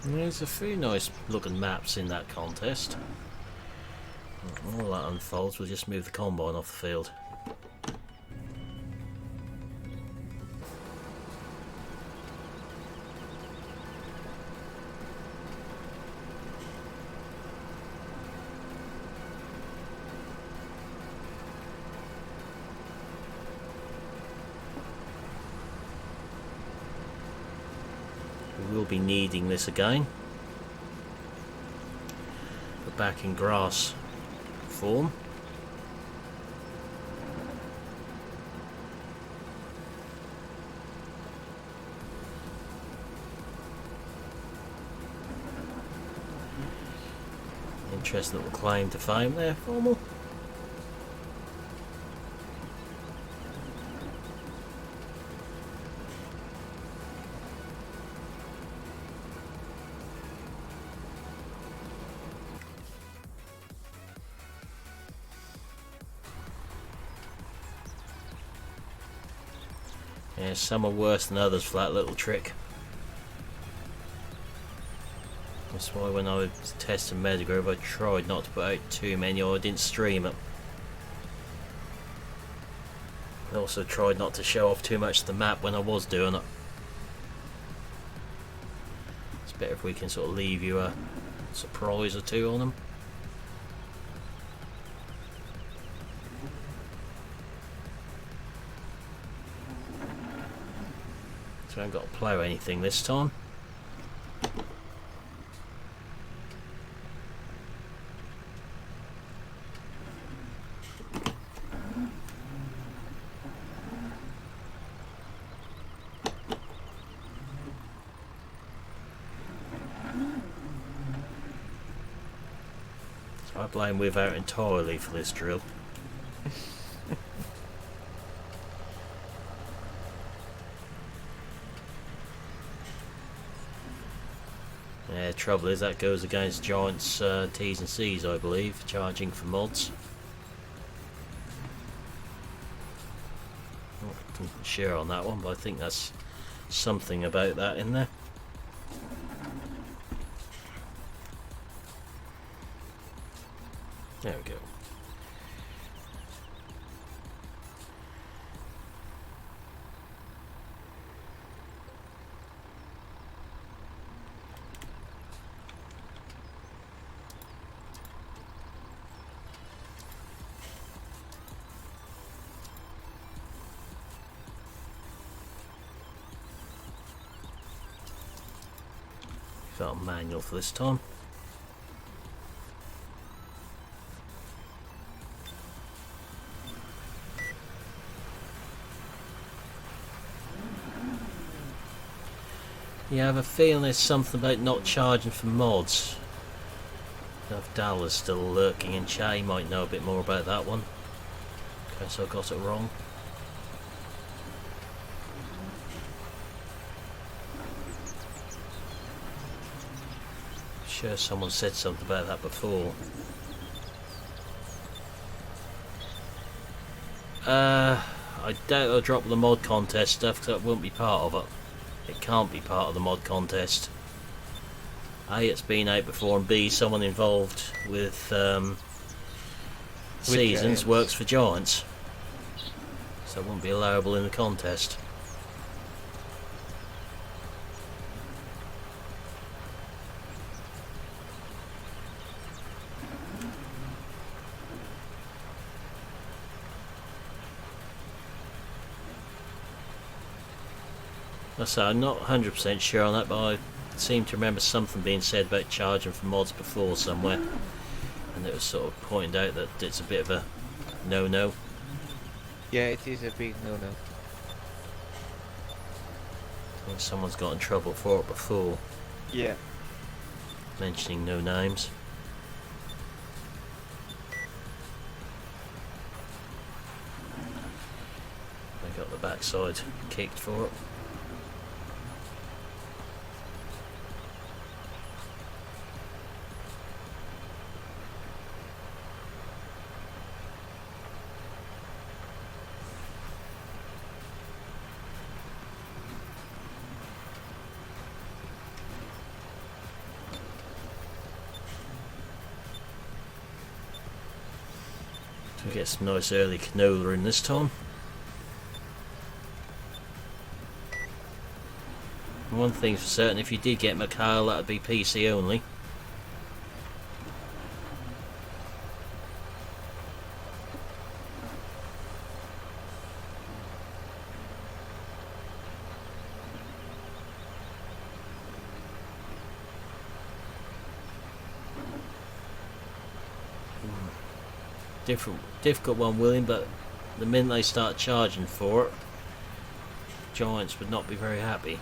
There's a few nice looking maps in that contest. All that unfolds, we'll just move the combine off the field. We will be needing this again, but back in grass form. Interesting little claim to fame there, Formal. Yeah, some are worse than others for that little trick. That's why when I was testing Metagrove I tried not to put out too many, or I didn't stream it. I also tried not to show off too much of the map when I was doing it. It's better if we can sort of leave you a surprise or two on them. So I haven't got to plough anything this time. So I blame Without entirely for this drill. Yeah, trouble is that goes against Giant's T's and C's, I believe, charging for mods. Not sure on that one, but I think that's something about that in there. There we go. put on manual for this time. Yeah, I have a feeling there's something about not charging for mods. If Dal is still lurking in chat, he might know a bit more about that one. Okay, so I got it wrong. Sure, someone said something about that before. I doubt I'll drop the mod contest stuff because that won't be part of it. It can't be part of the mod contest. A, it's been out before, and B, someone involved with Seasons Giants. works for Giants, so it won't be allowable in the contest. So I'm not 100% sure on that, but I seem to remember something being said about charging for mods before somewhere, and it was sort of pointed out that it's a bit of a no-no. Yeah, it is a big no-no. I think someone's got in trouble for it before, Yeah. mentioning no names. They got the backside kicked for it. We get some nice early canola in this time. One thing's for certain, if you did get Mikhail, that would be PC only. Difficult one, William, but the minute they start charging for it, Giants would not be very happy.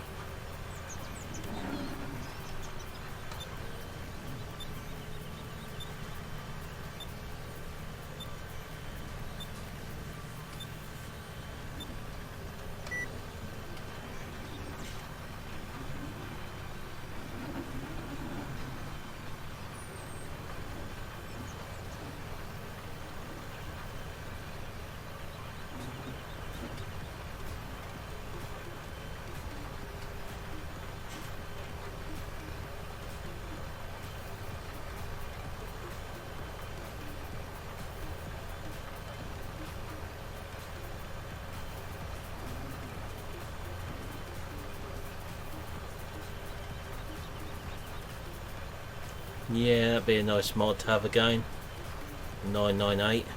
Yeah, that'd be a nice mod to have again. 998.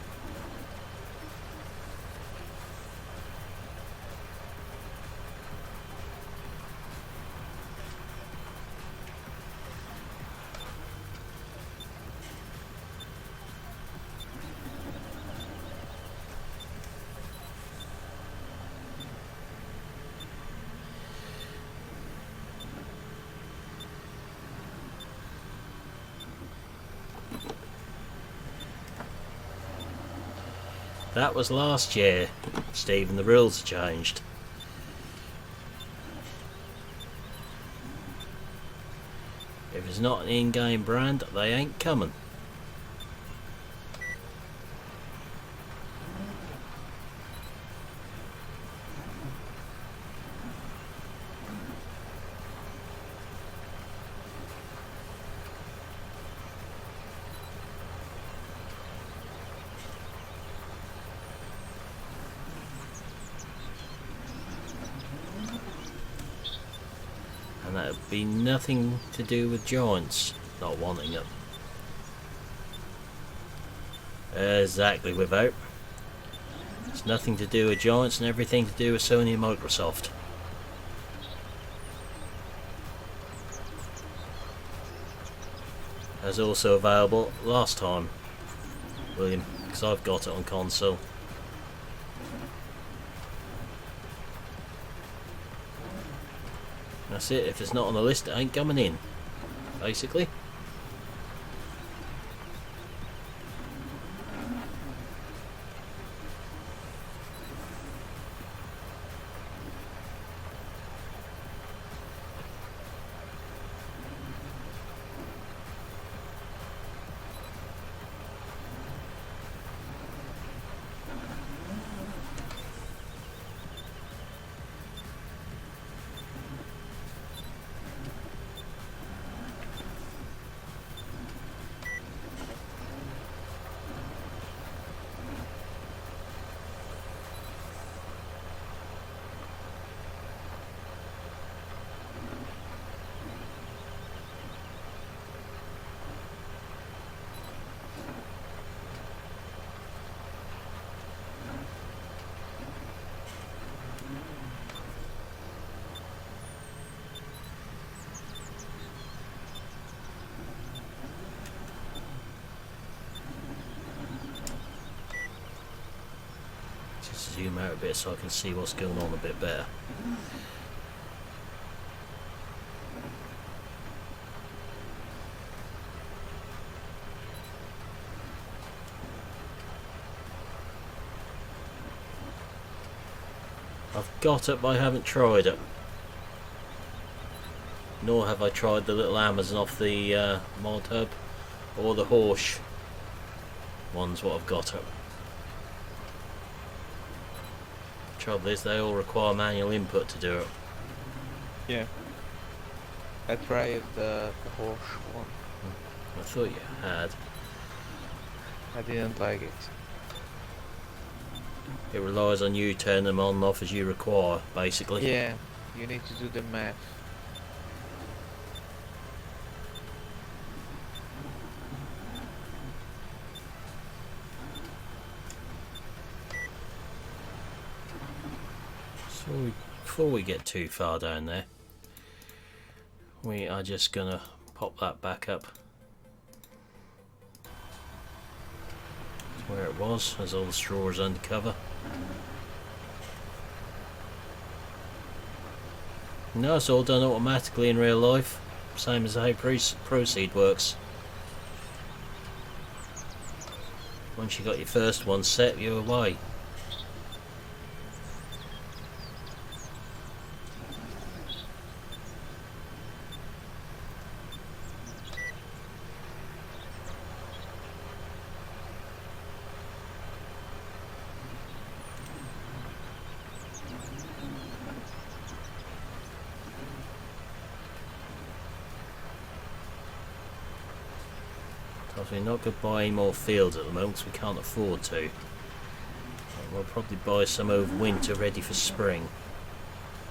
That was last year, Stephen. The rules have changed. If it's not an in-game brand, they ain't coming. That would be nothing to do with Giants not wanting it. Exactly, without. It's nothing to do with Giants and everything to do with Sony and Microsoft. as also available last time, William, because I've got it on console. That's it. If it's not on the list, it ain't coming in, basically. Zoom out a bit so I can see what's going on a bit better. I've got it, but I haven't tried it. Nor have I tried the little Amazon off the mod hub or the Horsch ones. What I've got it. Trouble is, they all require manual input to do it. Yeah. I tried the Horsch one. I thought you had. I didn't like it. It relies on you turning them on and off as you require, basically. Yeah, you need to do the math. So before we get too far down there, we are just gonna pop that back up to where it was, as all the straw is under cover. No, it's all done automatically in real life, same as how Proceed works. Once you got your first one set, you're away. We're not going to buy any more fields at the moment because we can't afford to. We'll probably buy some over winter ready for spring,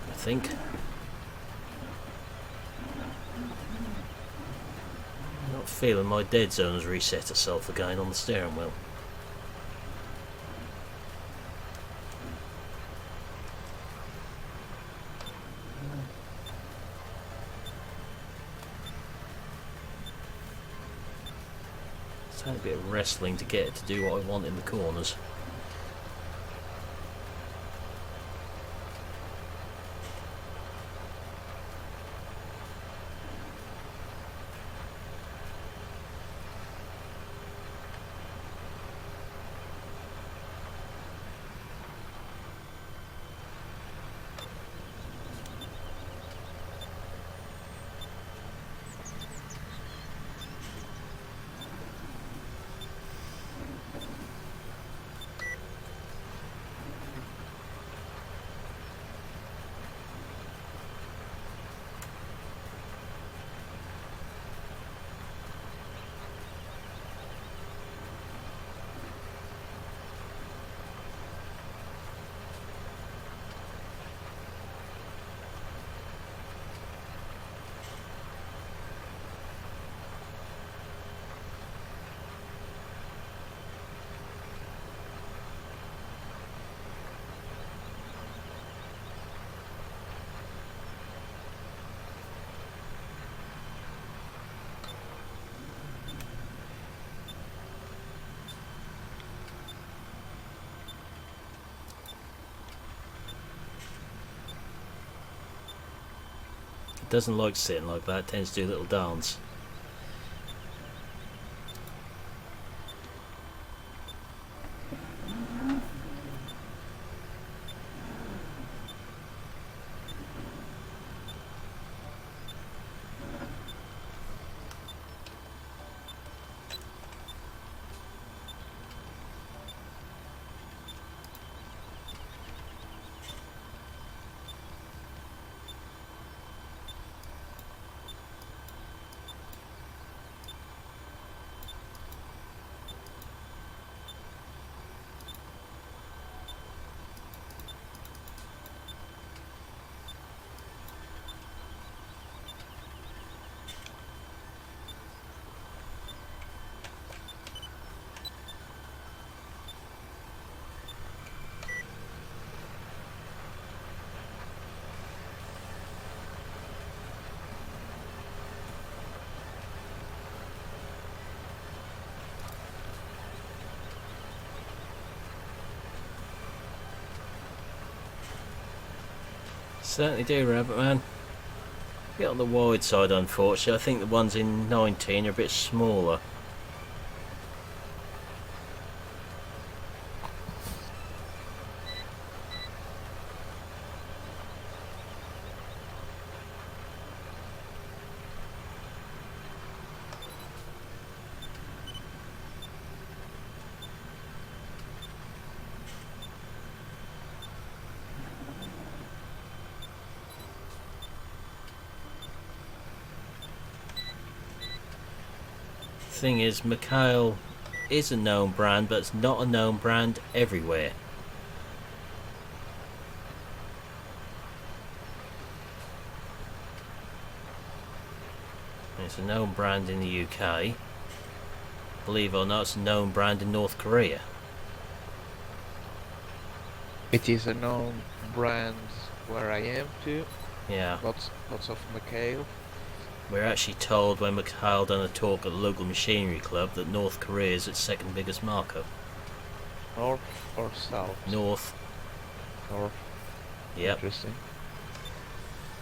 I think. I'm not feeling my dead zone has reset itself again on the steering wheel. A bit of wrestling to get it to do what I want in the corners. doesn't like sitting like that, tends to do a little dance. Certainly do, Rabbit Man. A bit on the wide side, unfortunately. I think the ones in 19 are a bit smaller. Thing is, Mikhail is a known brand, but it's not a known brand everywhere. It's a known brand in the UK. Believe it or not, it's a known brand in North Korea. It is a known brand where I am too. Yeah. Lots of Mikhail. We're actually told when Mikhail done a talk at the local machinery club that North Korea is its second biggest market. North or south? North. North. Yep. Interesting.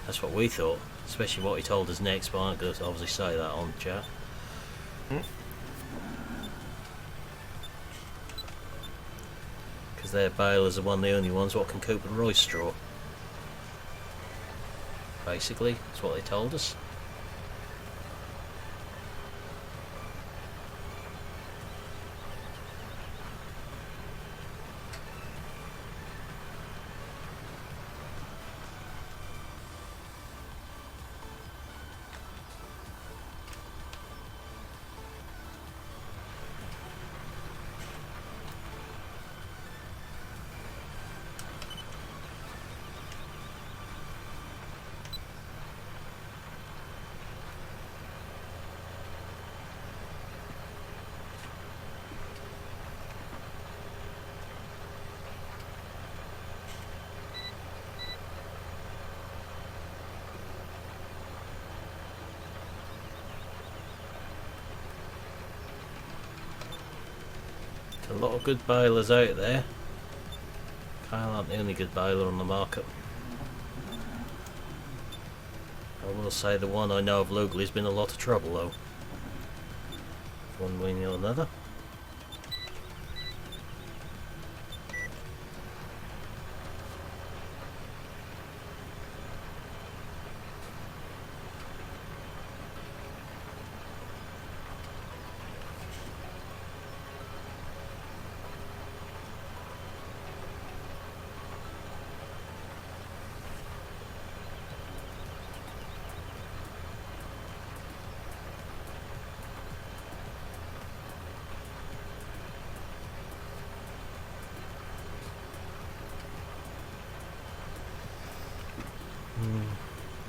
That's what we thought. Especially what he told us next, but I'm going to obviously say that on the chat. Because their balers are one of the only ones what can cope with rice straw. Basically, that's what they told us. A lot of good balers out there. Kyle aren't the only good baler on the market. I will say the one I know of locally has been a lot of trouble though. One way or another.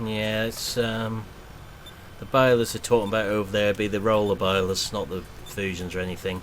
Yeah, it's the balers they're talking about over there be the roller balers, not the fusions or anything.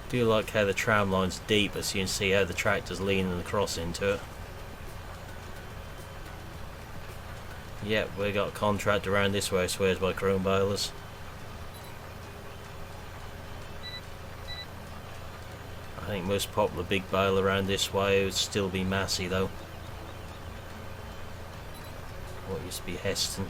Do like how the tram line's deeper, so you can see how the tractor's leaning across into it. Yep, we got a contract around this way, swears by chrome balers. I think most popular big bale around this way would still be Massey though. What used to be Heston.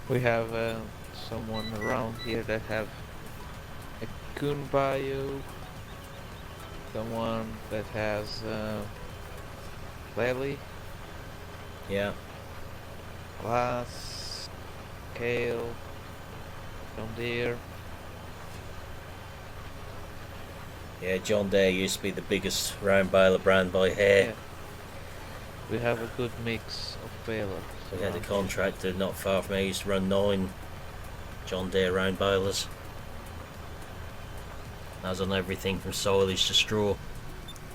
We have someone around here that have a Kun Bio, someone that has Lely, Yeah. Glass, Kale, John Deere. Yeah, John Deere used to be the biggest round baler brand by hair. Yeah. We have a good mix of balers. We had a around contractor not far from here, used to run 9 John Deere round balers. That was on everything from silage to straw.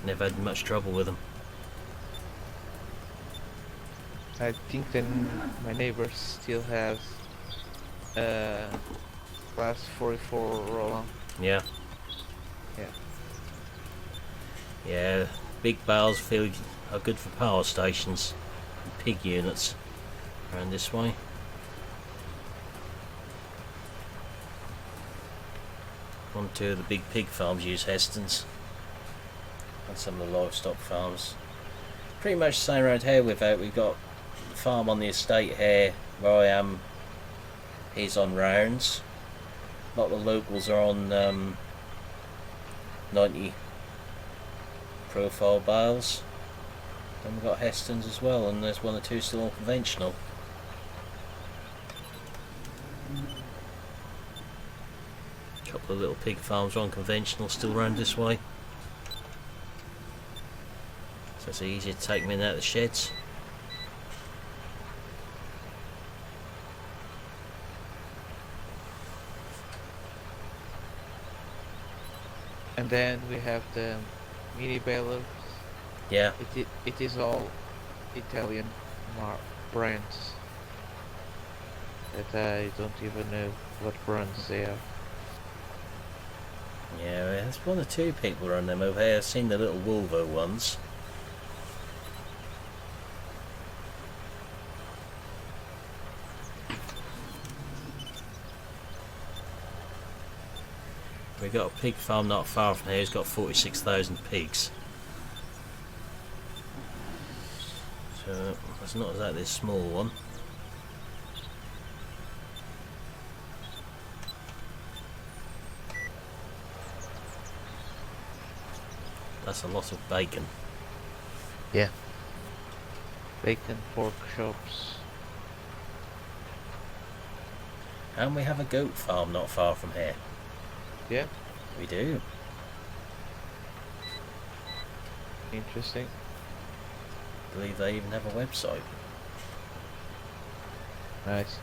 Never had much trouble with them. here. I think that my neighbor still has Class 44 roll-on. Yeah. Yeah. Yeah, big bales are good for power stations and pig units around this way. One, two of the big pig farms use Hestons, and some of the livestock farms. Pretty much the same around here. We've got the farm on the estate here where I am. He's on rounds. A lot of the locals are on 90 profile bales. Then we've got Hestons as well, and there's one or two still on conventional. A couple of little pig farms are on conventional still around this way. So it's easier to take them in and out of the sheds. And then we have the mini balers. Yeah, It is all Italian brands that I don't even know what brands they are. yeah, there's one or two people run them over here. I've seen the little Volvo ones. We got a pig farm not far from here. It's got 46,000 pigs. So it's not exactly a small one. That's a lot of bacon. Yeah. Bacon, pork chops. And we have a goat farm not far from here. Yeah, We do. interesting. I believe they even have a website. Nice.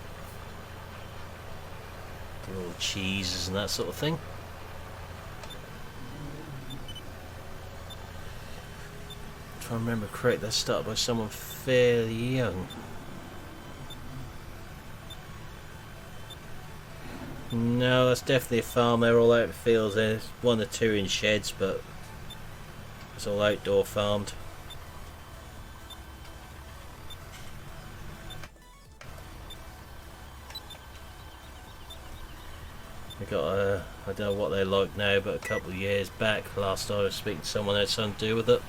Do all the cheeses and that sort of thing. If I remember correct, that started by someone fairly young. No, that's definitely a farm. They're all out in the fields. There's one or two in sheds, but it's all outdoor farmed. We got I don't know what they're like now, but a couple of years back, last time I was speaking to someone, had something to do with it.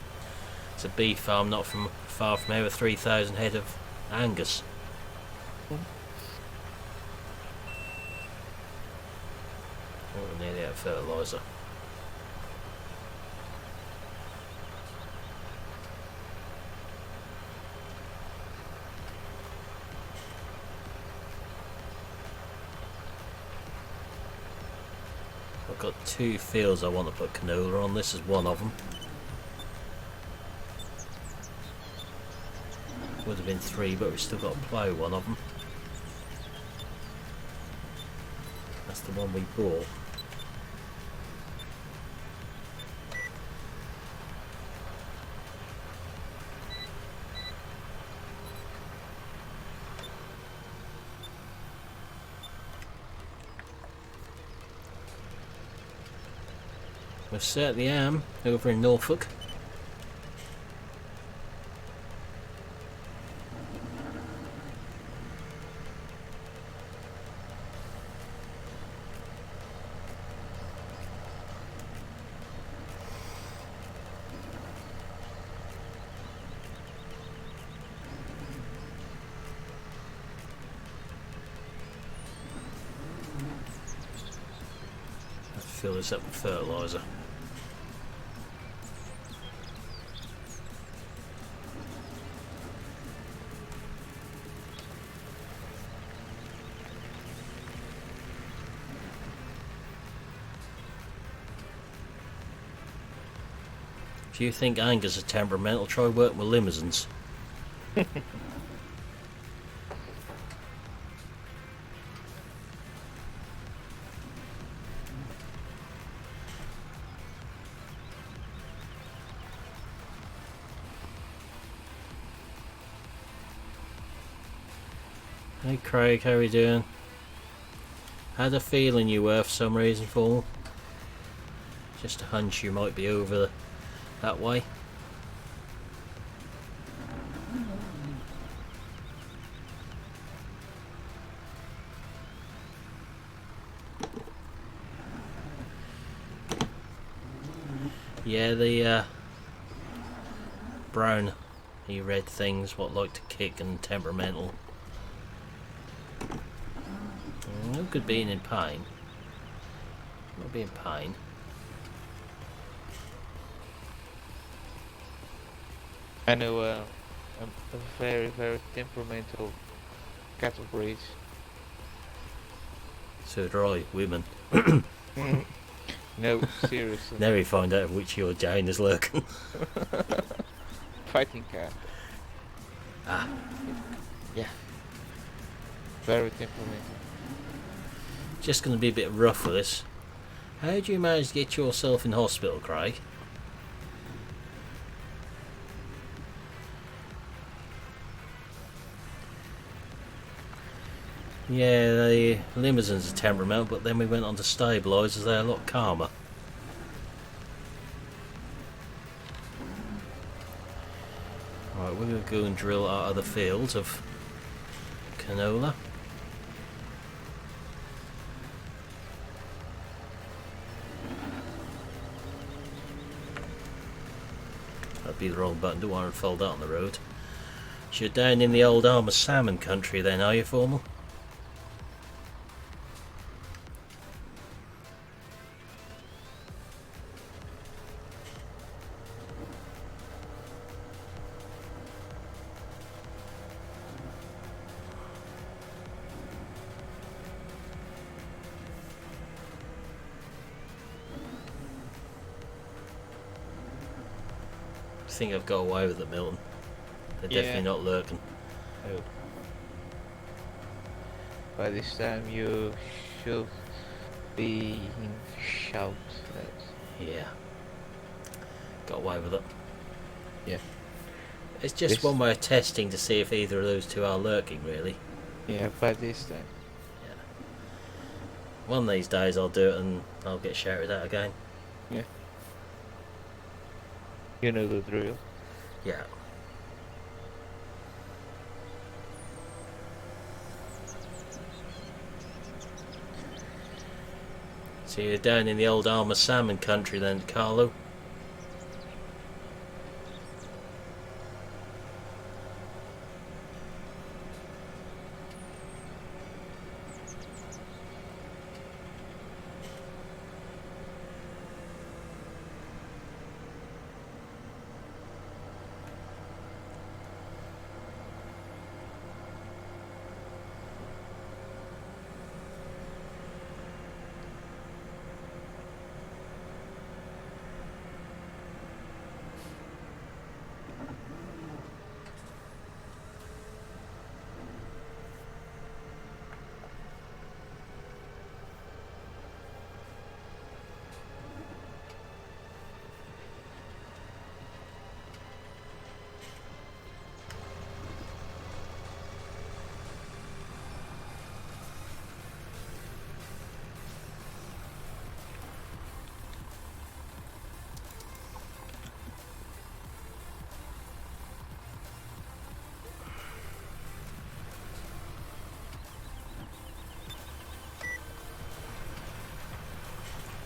It's a beef farm not far from here with 3,000 head of Angus. Oh, nearly out of fertiliser. I've got 2 fields I want to put canola on. This is one of them. Would have been 3, but we've still got to plough one of them. That's the one we bought. I certainly am, over in Norfolk. Fill this up with fertiliser. If you think anger's a temperamental, try working with limousines. Hey Craig, how are you doing? Had a feeling you were for some reason, Paul. Just a hunch you might be over that way. Yeah, the brown, red things, what like to kick and temperamental. No good being in pain. Not being pain. I know a very, very temperamental cattle breed. So do I, women. No, seriously. Now we find out which your Jane is lurking. Fighting cat. Ah. Yeah. Very temperamental. Just going to be a bit rough with this. How did you manage to get yourself in hospital, Craig? Yeah, the limousines are temperamental, but then we went on to stabilisers, they're a lot calmer. Right, we're going to go and drill our other fields of canola. That'd be the wrong button, don't want to fall down the road. You're down in the old Armour Salmon country then, are you, Formal? I think I've got away with it, Milton. They're definitely not lurking. Oh. By this time you should be in shout. Yeah. Got away with it. Yeah. It's just one way of testing to see if either of those two are lurking, really. Yeah, by this time. Yeah. One of these days I'll do it and I'll get shouted at again. Yeah. You know the drill. Yeah. So you're down in the old Armour Salmon country then, Carlo?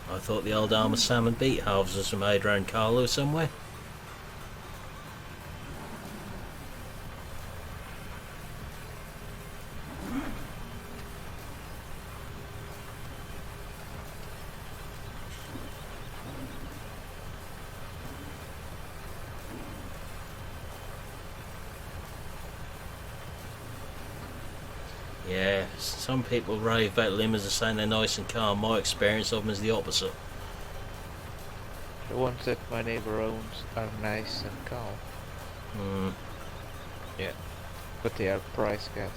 I thought the old armour salmon beat halves was made around Carlo somewhere. Yeah, some people rave about limbers and saying they're nice and calm. My experience of them is the opposite. The ones that my neighbor owns are nice and calm. Mm. Yeah, but they are price cattle,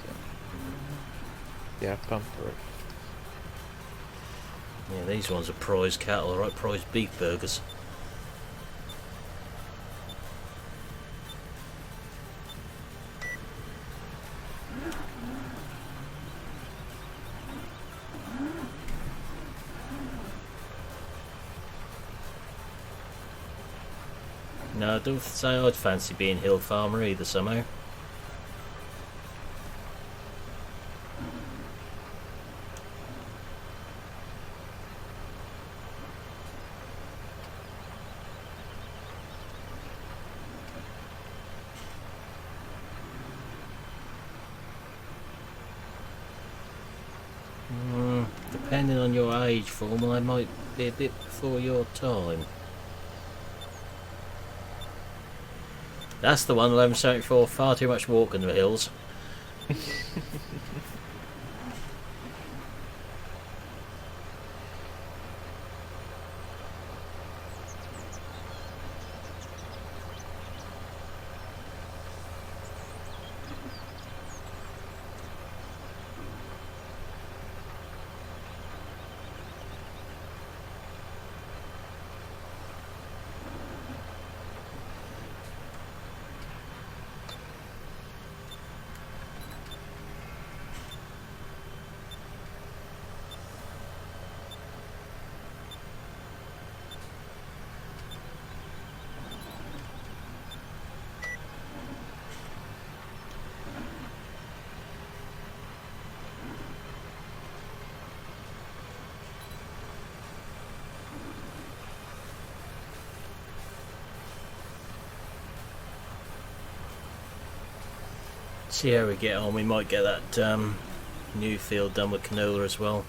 so they are pampered. Yeah, these ones are prize cattle, alright, prize beef burgers. No, I don't say I'd fancy being hill farmer either somehow. Depending on your age, Formal, I might be a bit before your time. That's the one 1174, far too much walk in the hills. See how we get on. We might get that new field done with canola as well.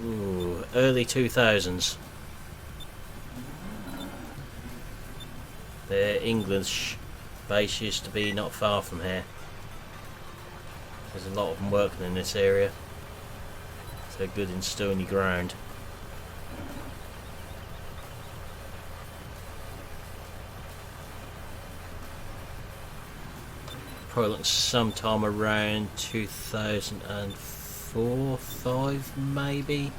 Ooh, early 2000s. Their English base used to be not far from here. There's a lot of them working in this area. So good in stony ground. Probably looking sometime around 2004, 5 maybe.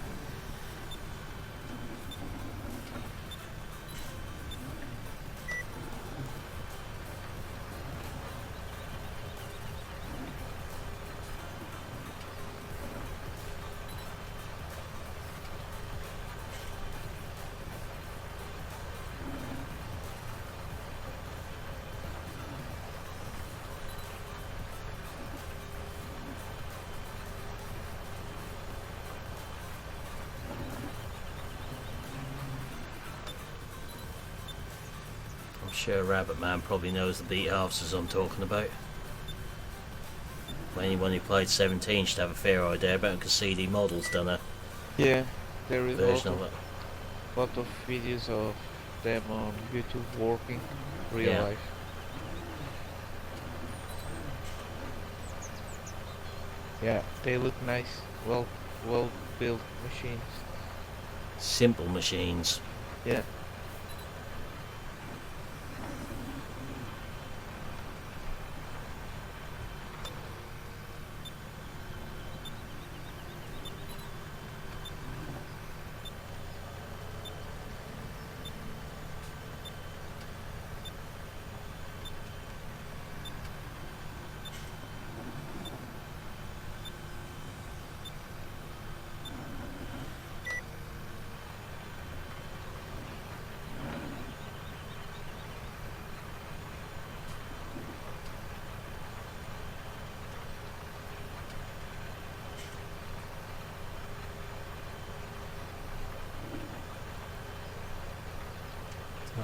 I'm sure Rabbit Man probably knows the beat halves as I'm talking about. Well, anyone who played 17 should have a fair idea about it because CD Model's done a Yeah, there is version also of it. lot of videos of them on YouTube working real Yeah. life. Yeah, they look nice, well built machines. Simple machines. Yeah.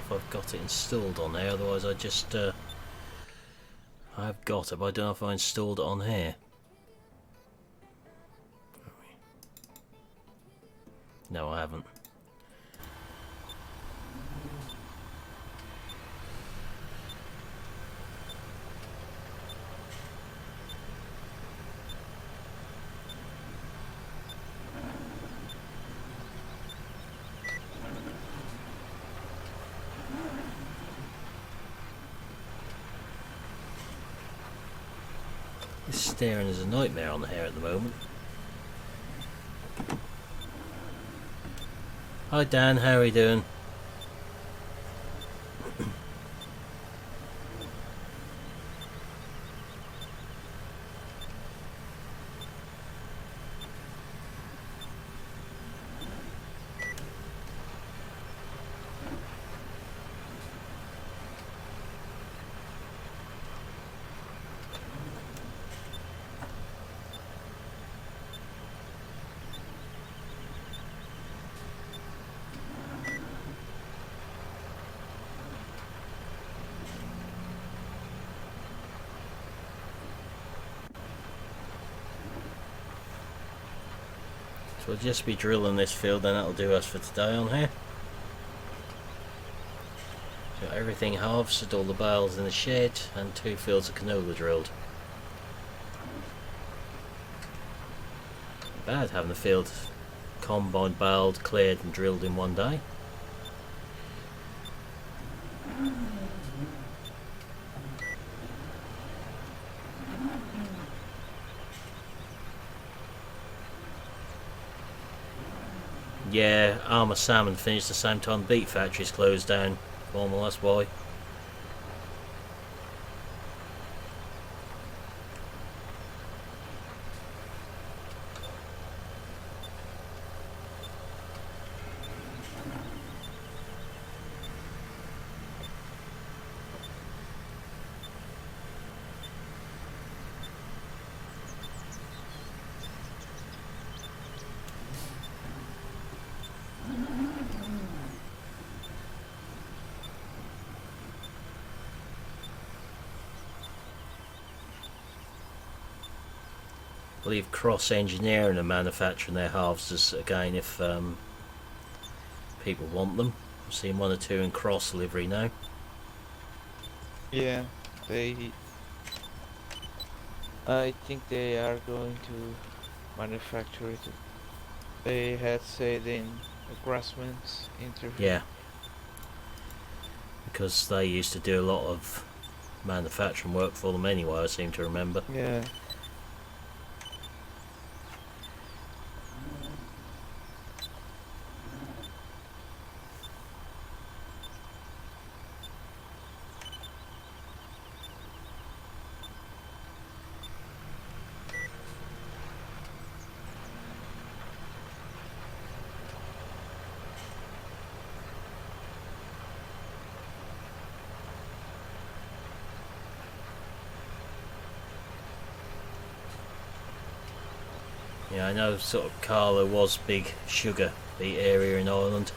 if I've got it installed on there, otherwise I just I've got it, but I don't know if I installed it on here. No, I haven't. This steering is a nightmare on the hair at the moment. Hi Dan, how are you doing? We'll just be drilling this field, and that'll do us for today on here. So everything harvested, all the bales in the shed, and 2 fields of canola drilled. Not bad having the field combined, baled, cleared and drilled in one day. Yeah, Armour Salmon finished the same time Beet Factory's closed down. Formal, that's why. I believe cross-engineering and manufacturing their halves again if people want them. I've seen 1 or 2 in cross livery now. Yeah, I think they are going to manufacture it. They had said in Grassman's interview. Yeah, because they used to do a lot of manufacturing work for them anyway, I seem to remember. Yeah. Yeah, I know sort of Carlo was big sugar beet area in Ireland.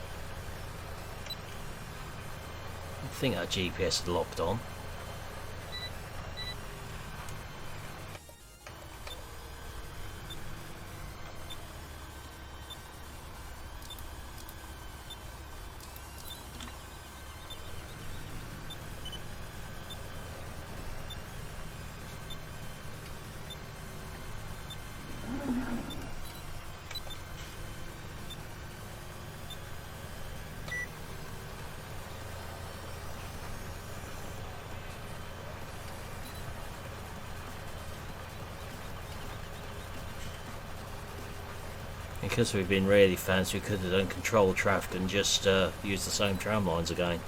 I think that GPS had locked on. Because we've been really fancy, we could have done control traffic and just used the same tram lines again.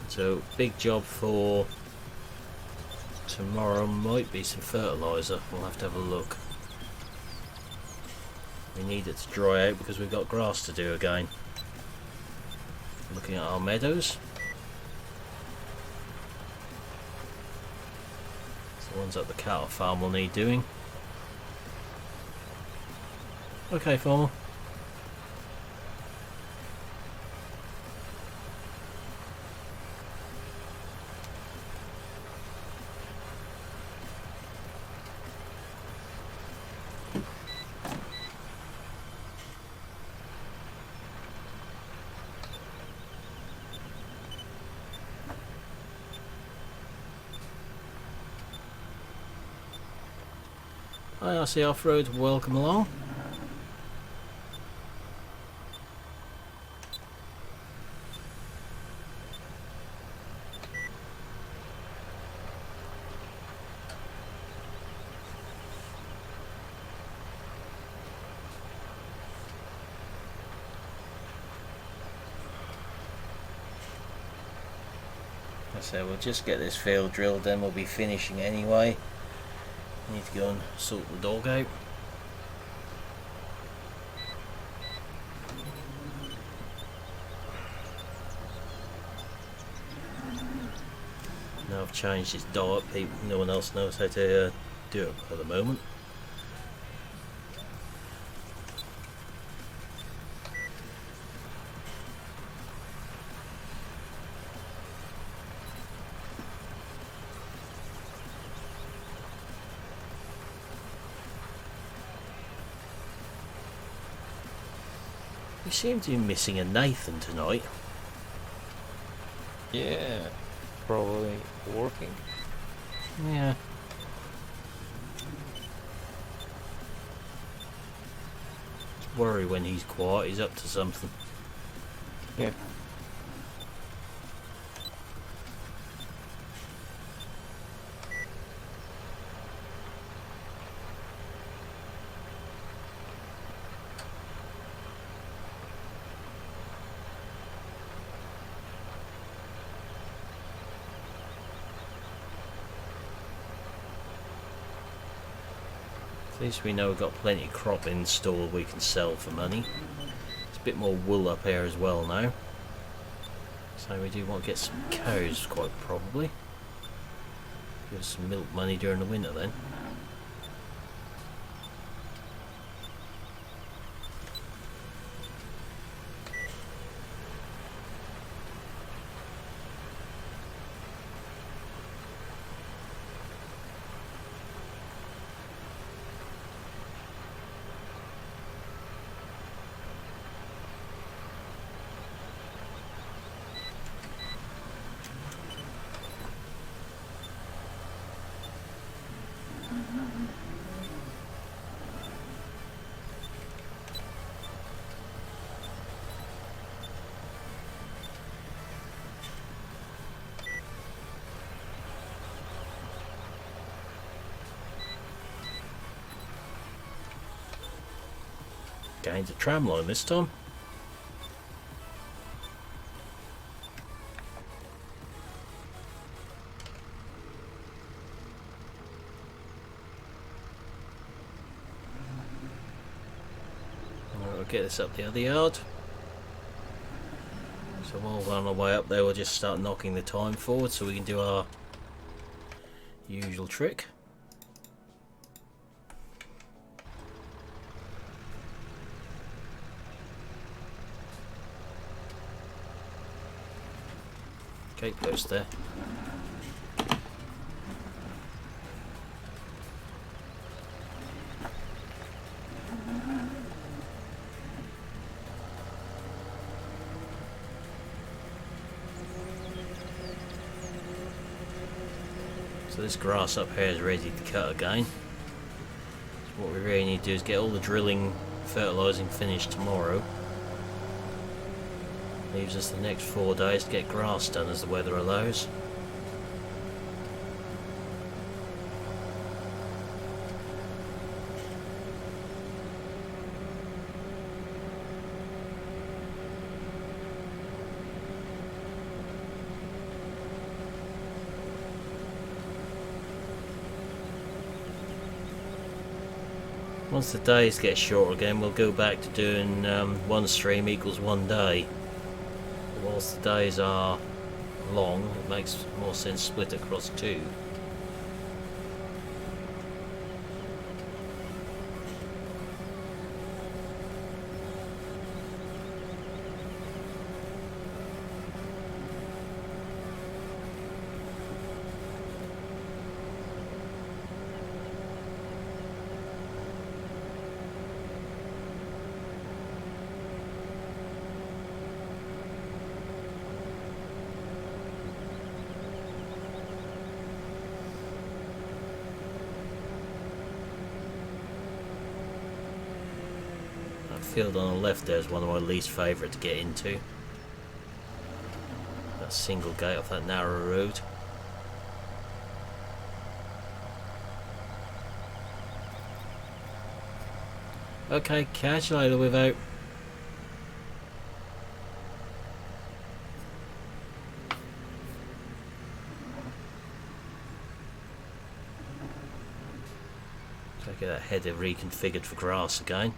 So, big job for tomorrow might be some fertiliser. We'll have to have a look. We need it to dry out because we've got grass to do again. Looking at our meadows. The ones at the cattle farm will need doing. Okay, Farmer. Hi, RC Off-Road, welcome along. So we'll just get this field drilled, then we'll be finishing anyway. Need to go and sort the dog out. Now I've changed its diet, no one else knows how to do it at the moment. We seem to be missing a Nathan tonight. Yeah, probably working. Yeah. Just worry when he's quiet, he's up to something. Yeah. At least we know we've got plenty of crop in store we can sell for money. There's a bit more wool up here as well now. So we do want to get some cows quite probably. Give us some milk money during the winter then. Gained a tram line this time. We'll get this up the other yard. So while we're on our way up there, we'll just start knocking the time forward so we can do our usual trick. Okay, close there. So this grass up here is ready to cut again. So what we really need to do is get all the drilling, fertilising finished tomorrow. Leaves us the next 4 days to get grass done as the weather allows. Once the days get short again, we'll go back to doing one stream equals 1 day. Whilst the days are long, it makes more sense split across 2. field on the left there is one of my least favourite to get into. That single gate off that narrow road. Okay, catch you later, without. So get that header reconfigured for grass again.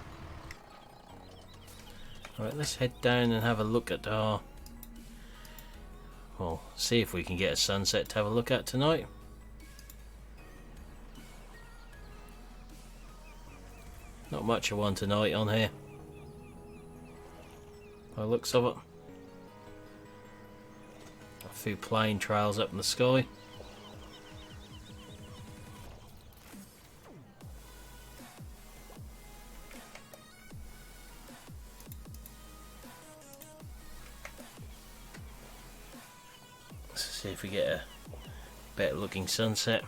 Alright, let's head down and have a look at our... Well, see if we can get a sunset to have a look at tonight. Not much of one tonight on here, by the looks of it. A few plane trails up in the sky. Let's see if we get a better looking sunset.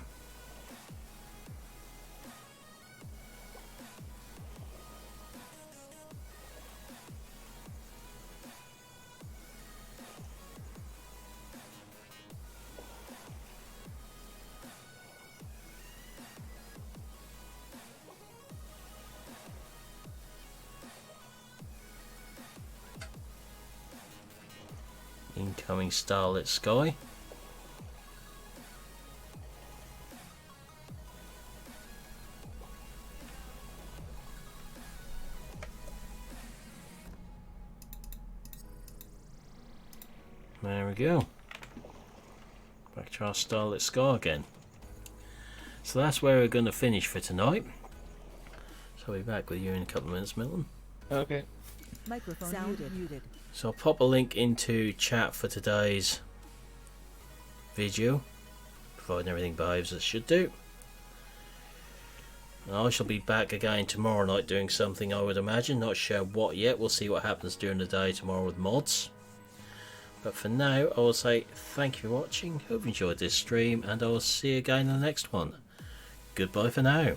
Incoming starlit sky. There we go. Back to our starlit sky again. So that's where we're going to finish for tonight. So I'll be back with you in a couple of minutes, Milton. Okay. Microphone muted. So I'll pop a link into chat for today's video, providing everything behaves as it should do. And I shall be back again tomorrow night doing something, I would imagine, not sure what yet. We'll see what happens during the day tomorrow with mods. But for now, I will say thank you for watching, hope you enjoyed this stream, and I will see you again in the next one. Goodbye for now.